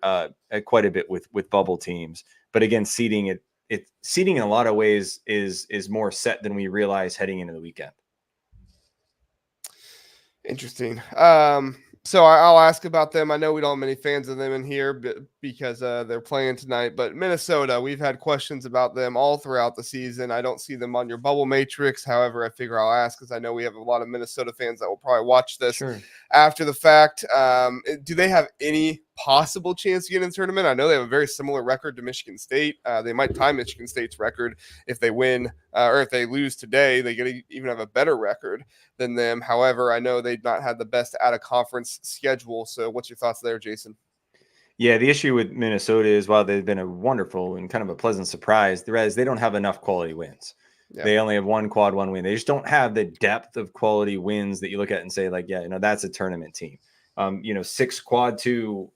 quite a bit with bubble teams. But again, seeding seeding in a lot of ways is more set than we realize heading into the weekend. Interesting. So I'll ask about them. I know we don't have many fans of them in here because they're playing tonight, but Minnesota, we've had questions about them all throughout the season. I don't see them on your bubble matrix. However, I figure I'll ask because I know we have a lot of Minnesota fans that will probably watch this after the fact. Do they have any possible chance to get in the tournament? I know they have a very similar record to Michigan State. They might tie Michigan State's record if they win, or if they lose today, they even have a better record than them. However, I know they've not had the best out of conference schedule. So what's your thoughts there, Jason? Yeah, the issue with Minnesota is, while they've been a wonderful and kind of a pleasant surprise, they don't have enough quality wins. Yeah. They only have 1 quad 1 win. They just don't have the depth of quality wins that you look at and say, like, yeah, that's a tournament team. 6 quad 2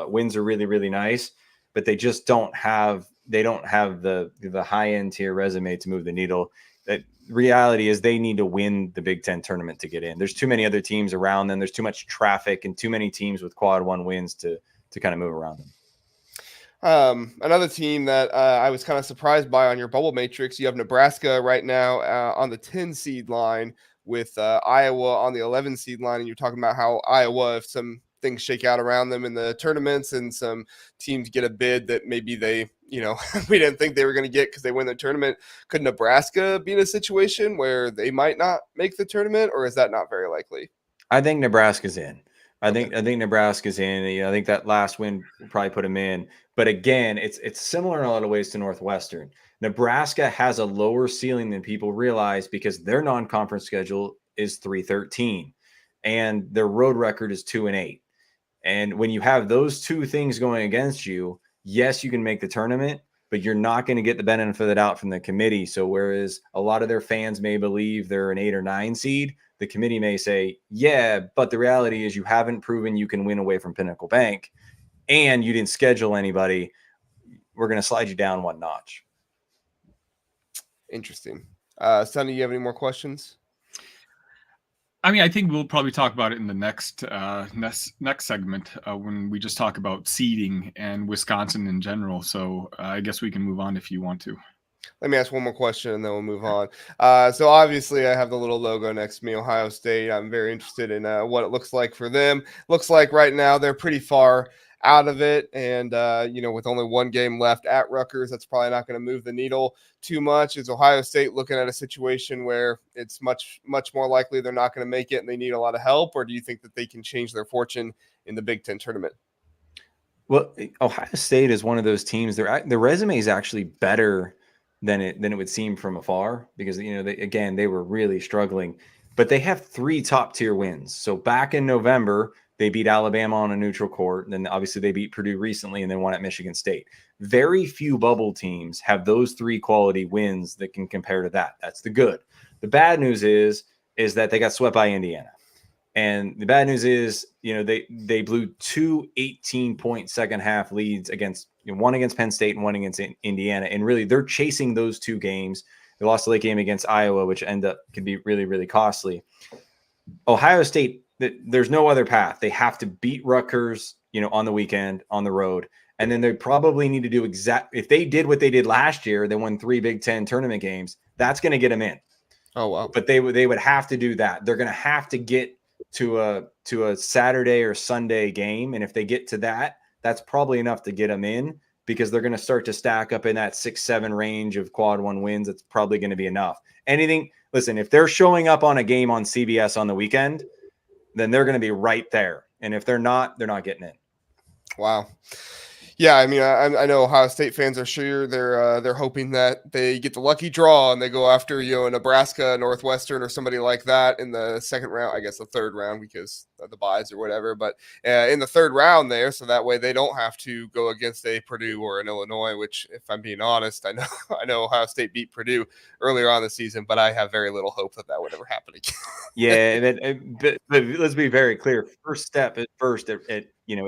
wins are really, really nice, but they just don't have the high end tier resume to move the needle. The reality is they need to win the Big Ten tournament to get in. There's too many other teams around them. There's too much traffic and too many teams with quad 1 wins to kind of move around them. Another team that I was kind of surprised by on your bubble matrix, you have Nebraska right now on the 10 seed line with Iowa on the 11 seed line. And you're talking about how Iowa, if some things shake out around them in the tournaments and some teams get a bid that maybe they, we didn't think they were going to get because they win the tournament. Could Nebraska be in a situation where they might not make the tournament, or is that not very likely? I think Nebraska's in. I think Nebraska's in. I think that last win will probably put them in. But again, it's similar in a lot of ways to Northwestern. Nebraska has a lower ceiling than people realize because their non-conference schedule is 3-13, and their road record is 2-8. And when you have those two things going against you, yes, you can make the tournament, but you're not going to get the benefit of the doubt from the committee. So whereas a lot of their fans may believe they're an 8 or 9 seed, the committee may say, yeah, but the reality is you haven't proven you can win away from Pinnacle Bank, and you didn't schedule anybody. We're going to slide you down 1 notch. Interesting. Sonny, you have any more questions? I mean, I think we'll probably talk about it in the next segment when we just talk about seeding and Wisconsin in general. So I guess we can move on if you want to. Let me ask one more question and then we'll move on. So obviously I have the little logo next to me, Ohio State. I'm very interested in what it looks like for them. Looks like right now they're pretty far out of it. And, with only 1 game left at Rutgers, that's probably not going to move the needle too much. Is Ohio State looking at a situation where it's much, much more likely they're not going to make it and they need a lot of help? Or do you think that they can change their fortune in the Big Ten tournament? Well, Ohio State is one of those teams. Their resume is actually better than it would seem from afar because, they were really struggling. But they have 3 top-tier wins. So back in November, They beat Alabama on a neutral court. And then obviously they beat Purdue recently and then won at Michigan State. Very few bubble teams have those 3 quality wins that can compare to that. That's the good. The bad news is that they got swept by Indiana. And the bad news is, they blew 2 18-point second half leads against, one against Penn State and one against Indiana. And really, they're chasing those 2 games. They lost the late game against Iowa, which could be really, really costly. Ohio State, there's no other path. They have to beat Rutgers, on the weekend, on the road. And then they probably need to do if they did what they did last year, they won 3 Big Ten tournament games, that's going to get them in. Oh, wow. But they would have to do that. They're going to have to get to a Saturday or Sunday game. And if they get to that, that's probably enough to get them in, because they're going to start to stack up in that 6-7 range of quad 1 wins. It's probably going to be enough. Listen, if they're showing up on a game on CBS on the weekend, then they're going to be right there. And if they're not getting in. Wow. Yeah, I mean, I know Ohio State fans are sure they're hoping that they get the lucky draw and they go after Nebraska, Northwestern, or somebody like that in the second round. I guess the third round because of the buys or whatever. But in the third round there, so that way they don't have to go against a Purdue or an Illinois. Which, if I'm being honest, I know Ohio State beat Purdue earlier on the season, but I have very little hope that would ever happen again. Yeah, but let's be very clear. First step at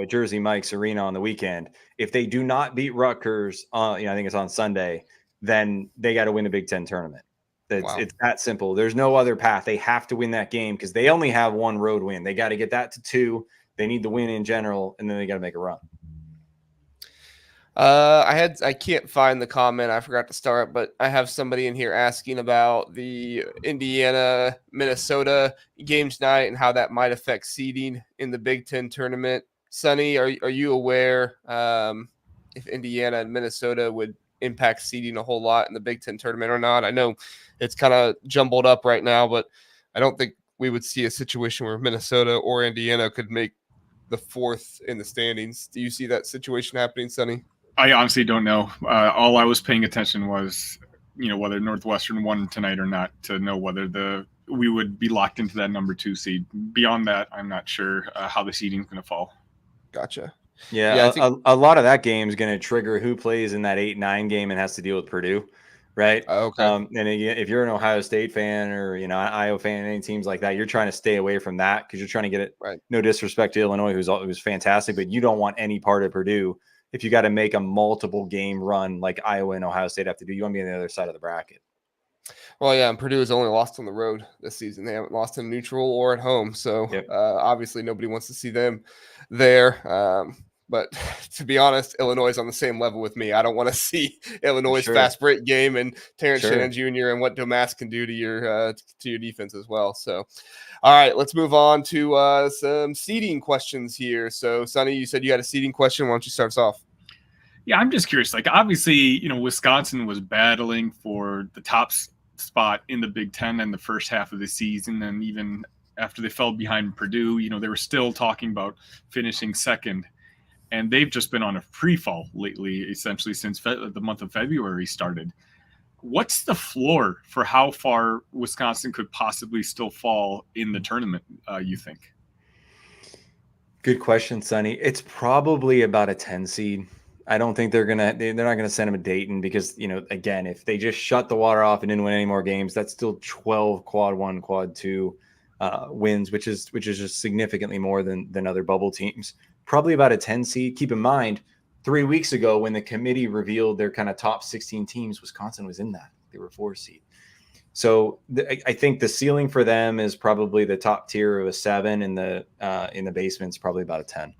Jersey Mike's Arena on the weekend. If they do not beat Rutgers, I think it's on Sunday, then they got to win a Big Ten tournament. It's that simple. There's no other path. They have to win that game because they only have 1 road win. They got to get that to 2. They need the win in general, and then they got to make a run. I can't find the comment. I forgot to start, but I have somebody in here asking about the Indiana Minnesota game tonight and how that might affect seeding in the Big Ten tournament. Sonny, are you aware if Indiana and Minnesota would impact seeding a whole lot in the Big Ten tournament or not? I know it's kind of jumbled up right now, but I don't think we would see a situation where Minnesota or Indiana could make the 4th in the standings. Do you see that situation happening, Sonny? I honestly don't know. All I was paying attention was, whether Northwestern won tonight or not, to know whether we would be locked into that number 2 seed. Beyond that, I'm not sure how the seeding is going to fall. Gotcha. Yeah, I think a lot of that game is going to trigger who plays in that 8-9 game and has to deal with Purdue, right? Okay. And if you're an Ohio State fan or an Iowa fan, any teams like that, you're trying to stay away from that because you're trying to get it. Right. No disrespect to Illinois, who's fantastic, but you don't want any part of Purdue. If you got to make a multiple game run like Iowa and Ohio State have to do, you want to be on the other side of the bracket. Well, yeah, and Purdue has only lost on the road this season. They haven't lost in neutral or at home. So obviously nobody wants to see them there. But to be honest, Illinois is on the same level with me. I don't want to see Illinois' fast break game and Terrence Shannon Jr. and what Domas can do to your defense as well. So, all right, let's move on to some seeding questions here. So, Sonny, you said you had a seeding question. Why don't you start us off? Yeah, I'm just curious. Obviously, Wisconsin was battling for the top spot in the Big Ten in the first half of the season, and even after they fell behind Purdue, they were still talking about finishing second. And they've just been on a free fall lately, essentially since the month of February started. What's the floor for how far Wisconsin could possibly still fall in the tournament, you think? Good question, Sonny. It's probably about a 10 seed. I don't think they're not gonna send him a Dayton because, again, if they just shut the water off and didn't win any more games, that's still 12 quad 1, quad 2 wins, which is just significantly more than other bubble teams. Probably about a 10 seed. Keep in mind, 3 weeks ago when the committee revealed their kind of top 16 teams, Wisconsin was in that. They were 4 seed. So I think the ceiling for them is probably the top tier of a 7, and in the basement's probably about a 10.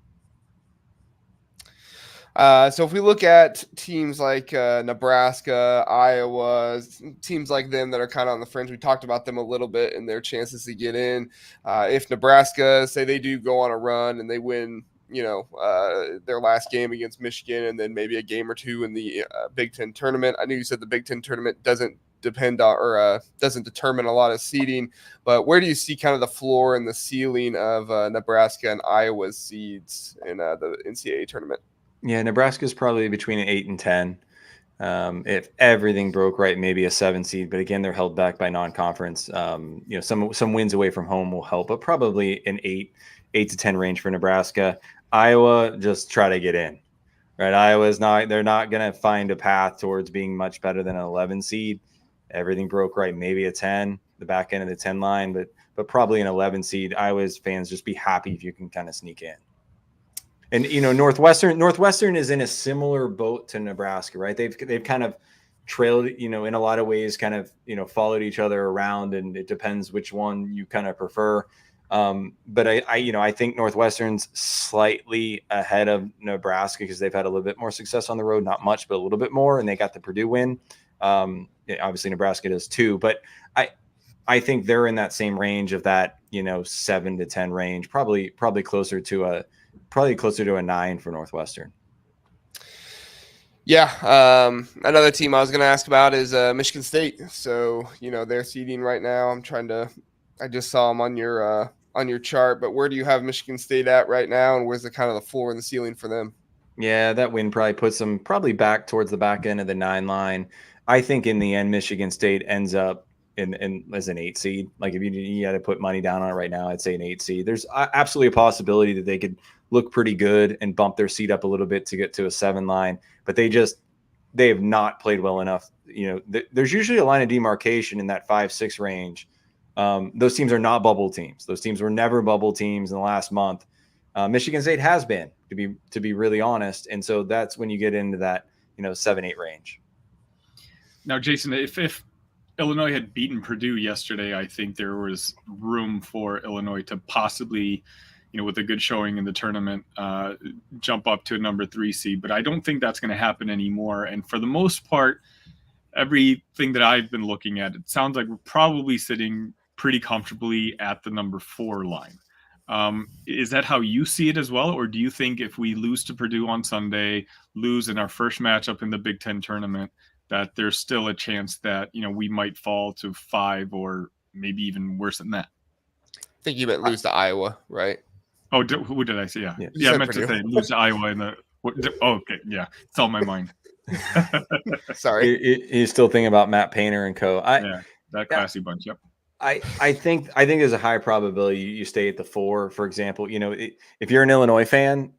So if we look at teams like Nebraska, Iowa, teams like them that are kind of on the fringe, we talked about them a little bit and their chances to get in. If Nebraska, say they do go on a run and they win, their last game against Michigan and then maybe a game or 2 in the Big Ten tournament. I know you said the Big Ten tournament doesn't depend on or doesn't determine a lot of seeding, but where do you see kind of the floor and the ceiling of Nebraska and Iowa's seeds in the NCAA tournament? Yeah, Nebraska is probably between 8 and 10. If everything broke right, maybe a 7 seed, but again, they're held back by non-conference. Some wins away from home will help, but probably an 8 to 10 range for Nebraska. Iowa, just try to get in, right? They're not going to find a path towards being much better than an 11 seed. Everything broke right, maybe a 10, the back end of the 10 line, but probably an 11 seed. Iowa's fans just be happy if you can kind of sneak in. And Northwestern is in a similar boat to Nebraska, right? They've kind of trailed, in a lot of ways, kind of, followed each other around, and it depends which one you kind of prefer. But I think Northwestern's slightly ahead of Nebraska because they've had a little bit more success on the road, not much, but a little bit more, and they got the Purdue win. Obviously Nebraska does too, but I think they're in that same range of that, 7 to 10 range, probably closer to a 9 for Northwestern. Yeah. Another team I was going to ask about is Michigan State. So, they're seeding right now. I just saw them on your chart, but where do you have Michigan State at right now? And where's the kind of the floor and the ceiling for them? Yeah, that win probably puts them back towards the back end of the 9 line. I think in the end, Michigan State ends up in as an 8 seed. Like if you had to put money down on it right now, I'd say an 8 seed. There's absolutely a possibility that they could look pretty good and bump their seed up a little bit to get to a 7 line, but they have not played well enough. There's usually a line of demarcation in that 5-6 range. Those teams are not bubble teams. Those teams were never bubble teams in the last month. Michigan State has been, to be really honest, and so that's when you get into that 7-8 range. Now, Jason, if Illinois had beaten Purdue yesterday, I think there was room for Illinois to possibly, with a good showing in the tournament, jump up to a number 3 seed. But I don't think that's going to happen anymore. And for the most part, everything that I've been looking at, it sounds like we're probably sitting pretty comfortably at the number 4 line. Is that how you see it as well? Or do you think if we lose to Purdue on Sunday, lose in our first matchup in the Big Ten tournament, that there's still a chance that, we might fall to 5 or maybe even worse than that? I think you meant lose to Iowa, right? Oh, who did I say? Yeah, I meant to say lose to Iowa in the. Okay, yeah, it's on my mind. Sorry, he's still thinking about Matt Painter and co. That classy bunch. Yep. I think there's a high probability you stay at the 4. For example, if you're an Illinois fan,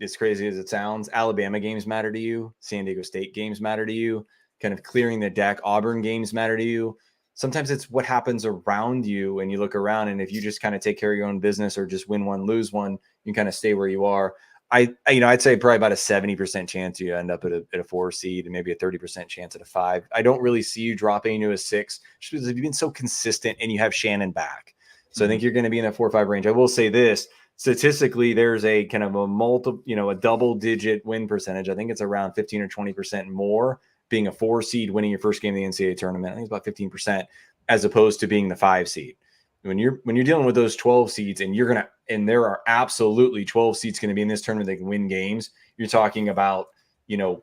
as crazy as it sounds, Alabama games matter to you. San Diego State games matter to you. Kind of clearing the deck, Auburn games matter to you. Sometimes it's what happens around you, and you look around, and if you just kind of take care of your own business or just win one, lose one, you kind of stay where you are. I'd say probably about a 70% chance you end up at a 4 seed and maybe a 30% chance at a 5. I don't really see you dropping into a 6 just because you've been so consistent and you have Shannon back. So I think you're going to be in a 4 or 5 range. I will say this. Statistically, there's a kind of a double-digit win percentage. I think it's around 15 or 20% more being a 4 seed winning your first game of the NCAA tournament. I think it's about 15% as opposed to being the 5 seed. When you're dealing with those 12 seeds and there are absolutely 12 seeds going to be in this tournament that can win games. You're talking about,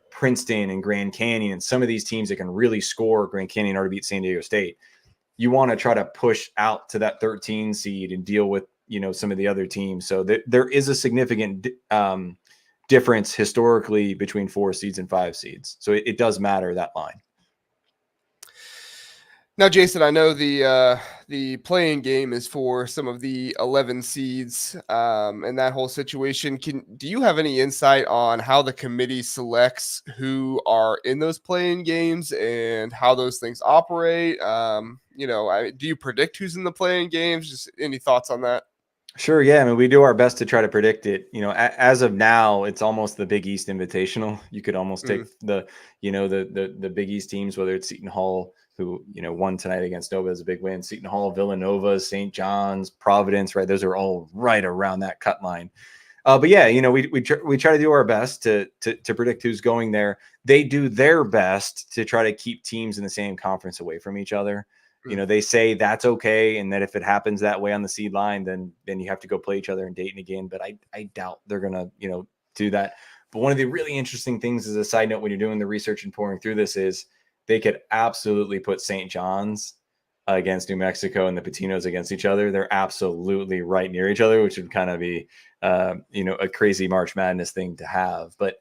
Princeton and Grand Canyon and some of these teams that can really score. Grand Canyon already beat San Diego State. You want to try to push out to that 13 seed and deal with, some of the other teams. So there is a significant difference historically between 4 seeds and 5 seeds. So it does matter, that line. Now, Jason, I know the playing game is for some of the 11 seeds and that whole situation. Do you have any insight on how the committee selects who are in those playing games and how those things operate? Do you predict who's in the playing games? Just any thoughts on that? Sure. Yeah. I mean, we do our best to try to predict it. As of now, it's almost the Big East Invitational. You could almost take the Big East teams, whether it's Seton Hall, who, won tonight against Nova as a big win, Seton Hall, Villanova, St. John's, Providence, right? Those are all right around that cut line. But yeah, we try to do our best to predict who's going there. They do their best to try to keep teams in the same conference away from each other. They say that's okay, and that if it happens that way on the seed line, then you have to go play each other in Dayton again. But I doubt they're gonna do that. But one of the really interesting things, as a side note, when you're doing the research and pouring through this, is they could absolutely put St. John's against New Mexico and the Patinos against each other. They're absolutely right near each other, which would kind of be a crazy March Madness thing to have. But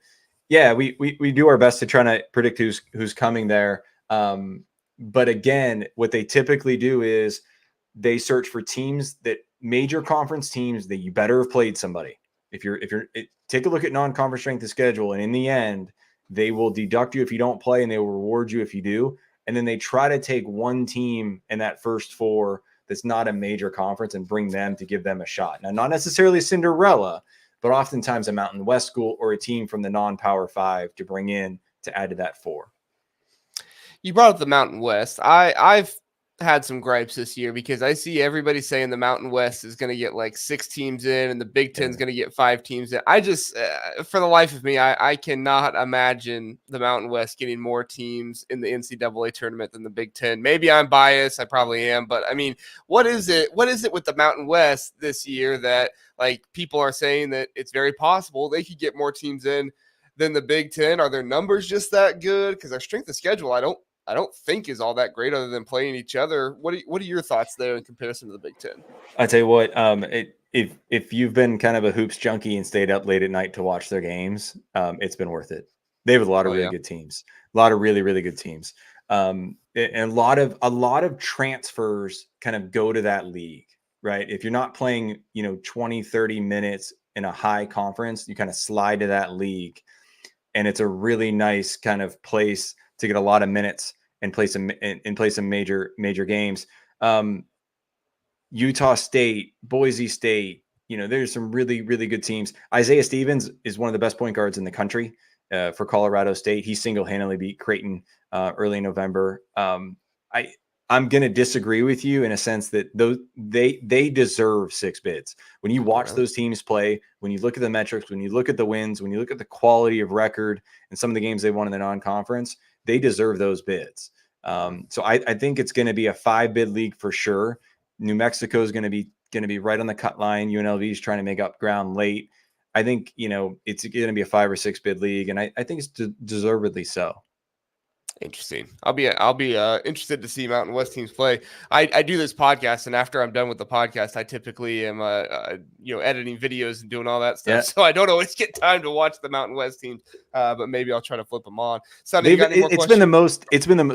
Yeah, we do our best to try to predict who's coming there. But again, what they typically do is they search for teams that major conference teams that you better have played somebody. Take a look at non-conference strength of schedule, and in the end, they will deduct you if you don't play, and they will reward you if you do. And then they try to take one team in that first four that's not a major conference and bring them to give them a shot. Now, not necessarily Cinderella, but oftentimes a Mountain West school or a team from the non-Power 5 to bring in to add to that 4. You brought up the Mountain West. I've had some gripes this year because I see everybody saying the Mountain West is going to get like 6 teams in and the Big Ten is going to get 5 teams in. I just, for the life of me, I cannot imagine the Mountain West getting more teams in the NCAA tournament than the Big Ten. Maybe I'm biased. I probably am. But I mean, what is it with the Mountain West this year that like people are saying that it's very possible they could get more teams in than the Big Ten? Are their numbers just that good? Because our strength of schedule, I don't think is all that great other than playing each other. What are your thoughts there in comparison to the Big Ten? I tell you what, if you've been kind of a hoops junkie and stayed up late at night to watch their games, it's been worth it. They have a lot of really good teams, a lot of really, really good teams. And a lot of transfers kind of go to that league, right? If you're not playing, 20, 30 minutes in a high conference, you kind of slide to that league. And it's a really nice kind of place to get a lot of minutes and play some major games. Utah State, Boise State, there's some really, really good teams. Isaiah Stevens is one of the best point guards in the country for Colorado State. He single-handedly beat Creighton early in November. I'm going to disagree with you in a sense that they deserve 6 bids. When you watch those teams play, when you look at the metrics, when you look at the wins, when you look at the quality of record and some of the games they won in the non-conference, they deserve those bids. So I think it's going to be a 5-bid league for sure. New Mexico is going to be right on the cut line. UNLV is trying to make up ground late. I think, it's going to be a 5 or 6 bid league, and I think it's deservedly so. Interesting. I'll be interested to see Mountain West teams play. I do this podcast, and after I'm done with the podcast, I typically am editing videos and doing all that stuff. Yeah. So I don't always get time to watch the Mountain West teams, but maybe I'll try to flip them on. Sonny, you got any more questions?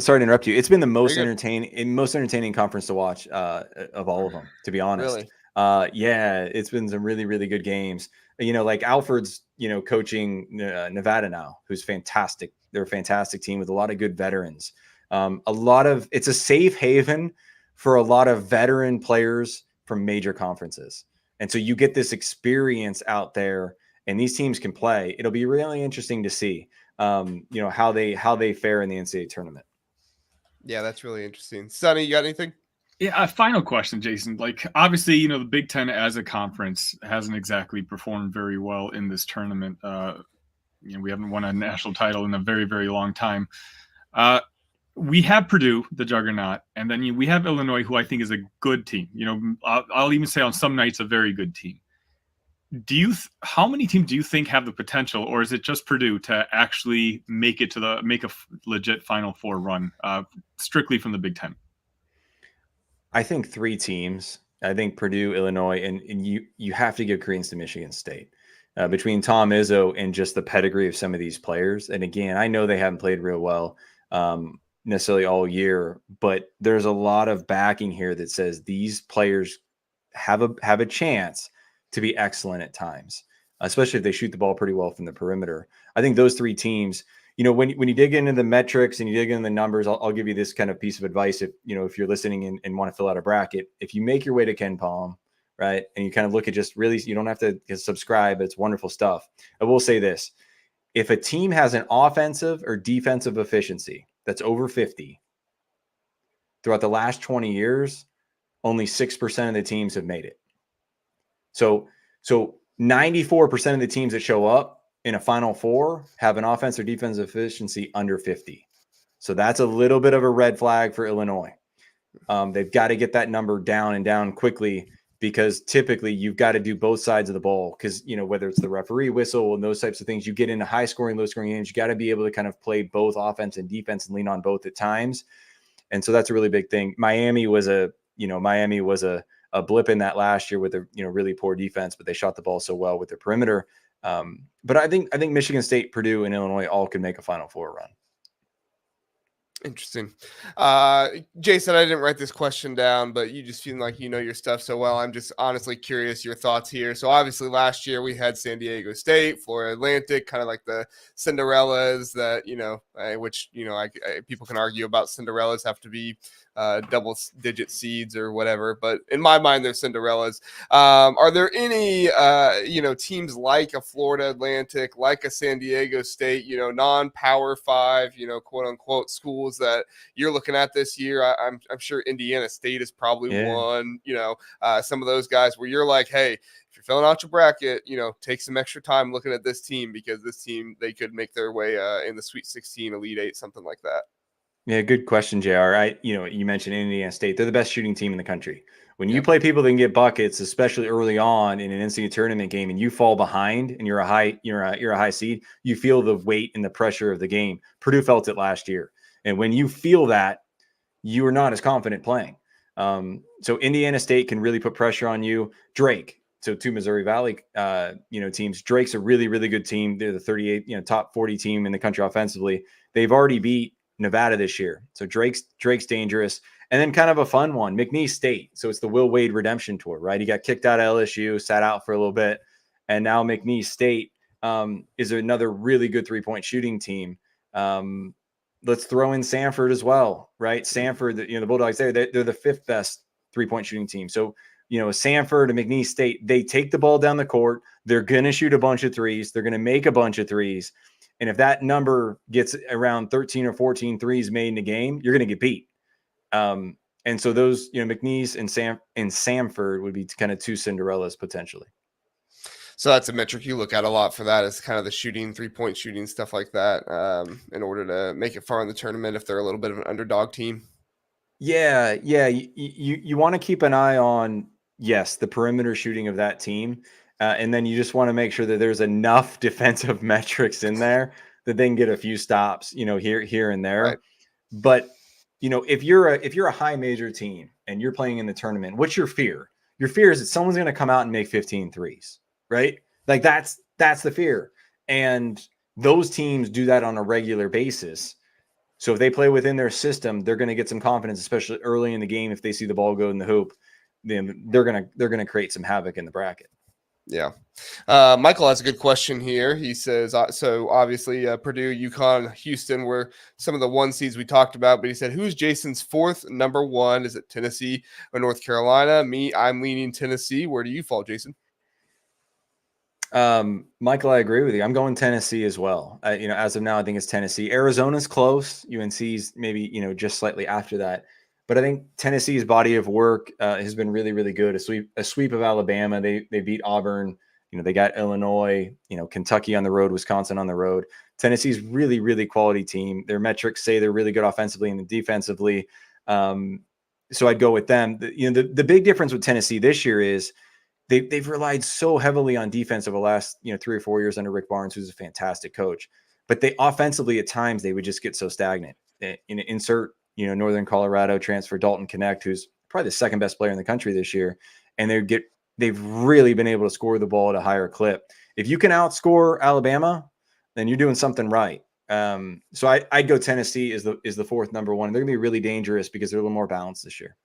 Sorry to interrupt you. It's been the most entertaining conference to watch of all of them, to be honest. Really? Yeah, it's been some really, really good games. Like Alfred's, coaching Nevada now, who's fantastic. They're a fantastic team with a lot of good veterans. It's a safe haven for a lot of veteran players from major conferences. And so you get this experience out there, and these teams can play. It'll be really interesting to see, how they fare in the NCAA tournament. Yeah, that's really interesting. Sonny, you got anything? Yeah, a final question, Jason. Like, obviously, the Big Ten as a conference hasn't exactly performed very well in this tournament. We haven't won a national title in a very, very long time. We have Purdue, the juggernaut, and then we have Illinois, who I think is a good team. I'll even say on some nights a very good team. How many teams do you think have the potential, or is it just Purdue to actually make a legit Final Four run, strictly from the Big Ten? I think 3 teams. I think Purdue, Illinois, and you have to give credence to Michigan State. Between Tom Izzo and just the pedigree of some of these players. And again, I know they haven't played real well necessarily all year, but there's a lot of backing here that says these players have a chance to be excellent at times, especially if they shoot the ball pretty well from the perimeter. I think those 3 teams, when you dig into the metrics and you dig into the numbers, I'll give you this kind of piece of advice. If you're listening and want to fill out a bracket, if you make your way to Ken Palm, right, and you kind of look at just really, you don't have to subscribe. It's wonderful stuff. I will say this. If a team has an offensive or defensive efficiency that's over 50 throughout the last 20 years, only 6% of the teams have made it. So 94% of the teams that show up in a Final Four have an offense or defensive efficiency under 50. So that's a little bit of a red flag for Illinois. They've got to get that number down and down quickly, because typically you've got to do both sides of the ball, because, whether it's the referee whistle and those types of things, you get into high scoring, low scoring games, you got to be able to kind of play both offense and defense and lean on both at times. And so that's a really big thing. Miami was a blip in that last year with a, really poor defense, but they shot the ball so well with their perimeter. But I think Michigan State, Purdue, and Illinois all could make a Final Four run. Interesting. Jason, I didn't write this question down, but you just feel like you know your stuff so well. I'm just honestly curious your thoughts here. So obviously last year we had San Diego State, Florida Atlantic, kind of like the Cinderellas that, which, people can argue about Cinderellas have to be double digit seeds or whatever, but in my mind, they're Cinderellas. Are there any, teams like a Florida Atlantic, like a San Diego State, non-power 5, quote unquote schools that you're looking at this year? I'm sure Indiana State is probably one, some of those guys where you're like, hey, if you're filling out your bracket, take some extra time looking at this team, because this team, they could make their way in the Sweet 16, Elite 8, something like that. Yeah, good question, JR. You mentioned Indiana State. They're the best shooting team in the country. When you play people that can get buckets, especially early on in an NCAA tournament game, and you fall behind and you're a high seed, you feel the weight and the pressure of the game. Purdue felt it last year. And when you feel that, you are not as confident playing. So Indiana State can really put pressure on you. Drake, so two Missouri Valley, teams. Drake's a really, really good team. They're the 38, top 40 team in the country offensively. They've already beat Nevada this year. So Drake's dangerous. And then kind of a fun one, McNeese State. So it's the Will Wade redemption tour, right? He got kicked out of LSU, sat out for a little bit. And now McNeese State is another really good three-point shooting team. Let's throw in Sanford as well, right? Sanford, the Bulldogs, they're the fifth best three-point shooting team. So, Sanford and McNeese State, they take the ball down the court. They're going to shoot a bunch of threes. They're going to make a bunch of threes. And if that number gets around 13 or 14 threes made in a game, you're going to get beat. And so those, McNeese and Sanford would be kind of two Cinderellas potentially. So that's a metric you look at a lot for that, is kind of the shooting, 3-point shooting, stuff like that, in order to make it far in the tournament if they're a little bit of an underdog team. Yeah. You want to keep an eye on, the perimeter shooting of that team. And then you just want to make sure that there's enough defensive metrics in there that they can get a few stops, here and there. Right. But, if you're a high major team and you're playing in the tournament, what's your fear? Your fear is that someone's going to come out and make 15 threes, right? Like that's the fear. And those teams do that on a regular basis. So if they play within their system, they're going to get some confidence, especially early in the game. If they see the ball go in the hoop, then they're going to create some havoc in the bracket. Yeah. Michael has a good question here. He says, so obviously Purdue, UConn, Houston were some of the one seeds we talked about, but he said, who's Jason's fourth number one? Is it Tennessee or North Carolina? I'm leaning Tennessee. Where do you fall, Jason? Michael, I agree with you. I'm going Tennessee as well. As of now, I think it's Tennessee. Arizona's close. UNC's maybe, just slightly after that. But I think Tennessee's body of work has been really, really good. A sweep of Alabama. They beat Auburn. They got Illinois. Kentucky on the road, Wisconsin on the road. Tennessee's really, really quality team. Their metrics say they're really good offensively and defensively. So I'd go with them. The big difference with Tennessee this year is they've relied so heavily on defense over the last 3 or 4 years under Rick Barnes, who's a fantastic coach. But they offensively at times they would just get so stagnant. Insert Northern Colorado transfer Dalton Connect, who's probably the second best player in the country this year, and they've really been able to score the ball at a higher clip. If you can outscore Alabama, then you're doing something right. So I'd go Tennessee is the fourth number one. They're gonna be really dangerous because they're a little more balanced this year.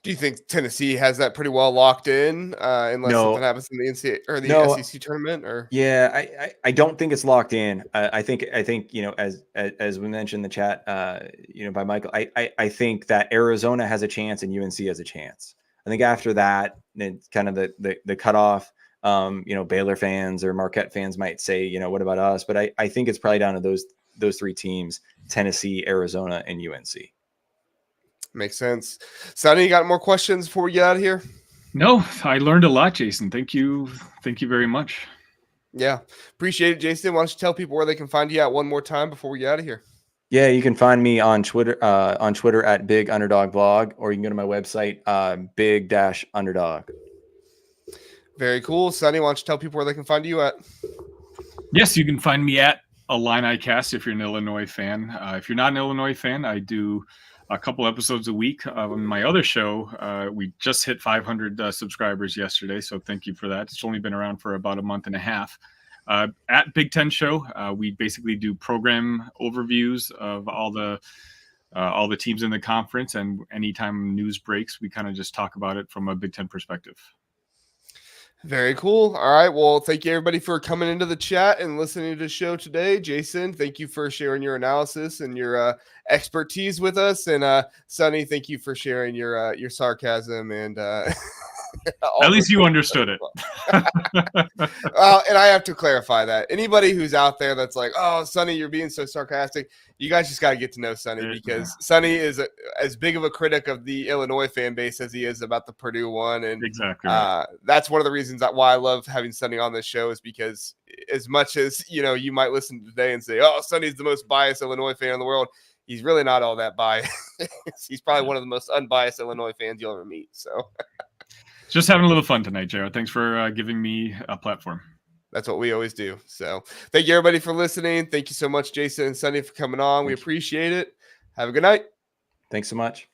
Do you think Tennessee has that pretty well locked in, unless something happens in the NCAA or the SEC tournament? Or I don't think it's locked in. I think as we mentioned in the chat, by Michael, I think that Arizona has a chance and UNC has a chance. I think after that, it's kind of the cutoff. Baylor fans or Marquette fans might say, what about us? But I think it's probably down to those three teams: Tennessee, Arizona, and UNC. Makes sense. Sonny, you got more questions before we get out of here? No, I learned a lot, Jason. Thank you. Thank you very much. Yeah. Appreciate it, Jason. Why don't you tell people where they can find you at one more time before we get out of here? Yeah, you can find me on Twitter at Big Underdog Blog, or you can go to my website, Big-Underdog. Very cool. Sonny, why don't you tell people where they can find you at? Yes, you can find me at Illinicast if you're an Illinois fan. If you're not an Illinois fan, I do a couple episodes a week on my other show. We just hit 500 subscribers yesterday, so thank you for that. It's only been around for about a month and a half. at Big Ten Show. We basically do program overviews of all the teams in the conference, and anytime news breaks, we kind of just talk about it from a Big Ten perspective. Very cool. All right. Well, thank you everybody for coming into the chat and listening to the show today. Jason, thank you for sharing your analysis and your expertise with us. And Sonny, thank you for sharing your sarcasm and at least you understood it. Well, and I have to clarify that anybody who's out there that's like, "Oh, Sonny, you're being so sarcastic," you guys just got to get to know Sonny, because Sonny is as big of a critic of the Illinois fan base as he is about the Purdue one, and exactly right. That's one of the reasons why I love having Sonny on this show, is because as much as you might listen today and say, "Oh, Sonny's the most biased Illinois fan in the world," he's really not all that biased. He's probably one of the most unbiased Illinois fans you'll ever meet. So. Just having a little fun tonight, JR. Thanks for giving me a platform. That's what we always do. So thank you, everybody, for listening. Thank you so much, Jason and Sonny, for coming on. We appreciate it. Have a good night. Thanks so much.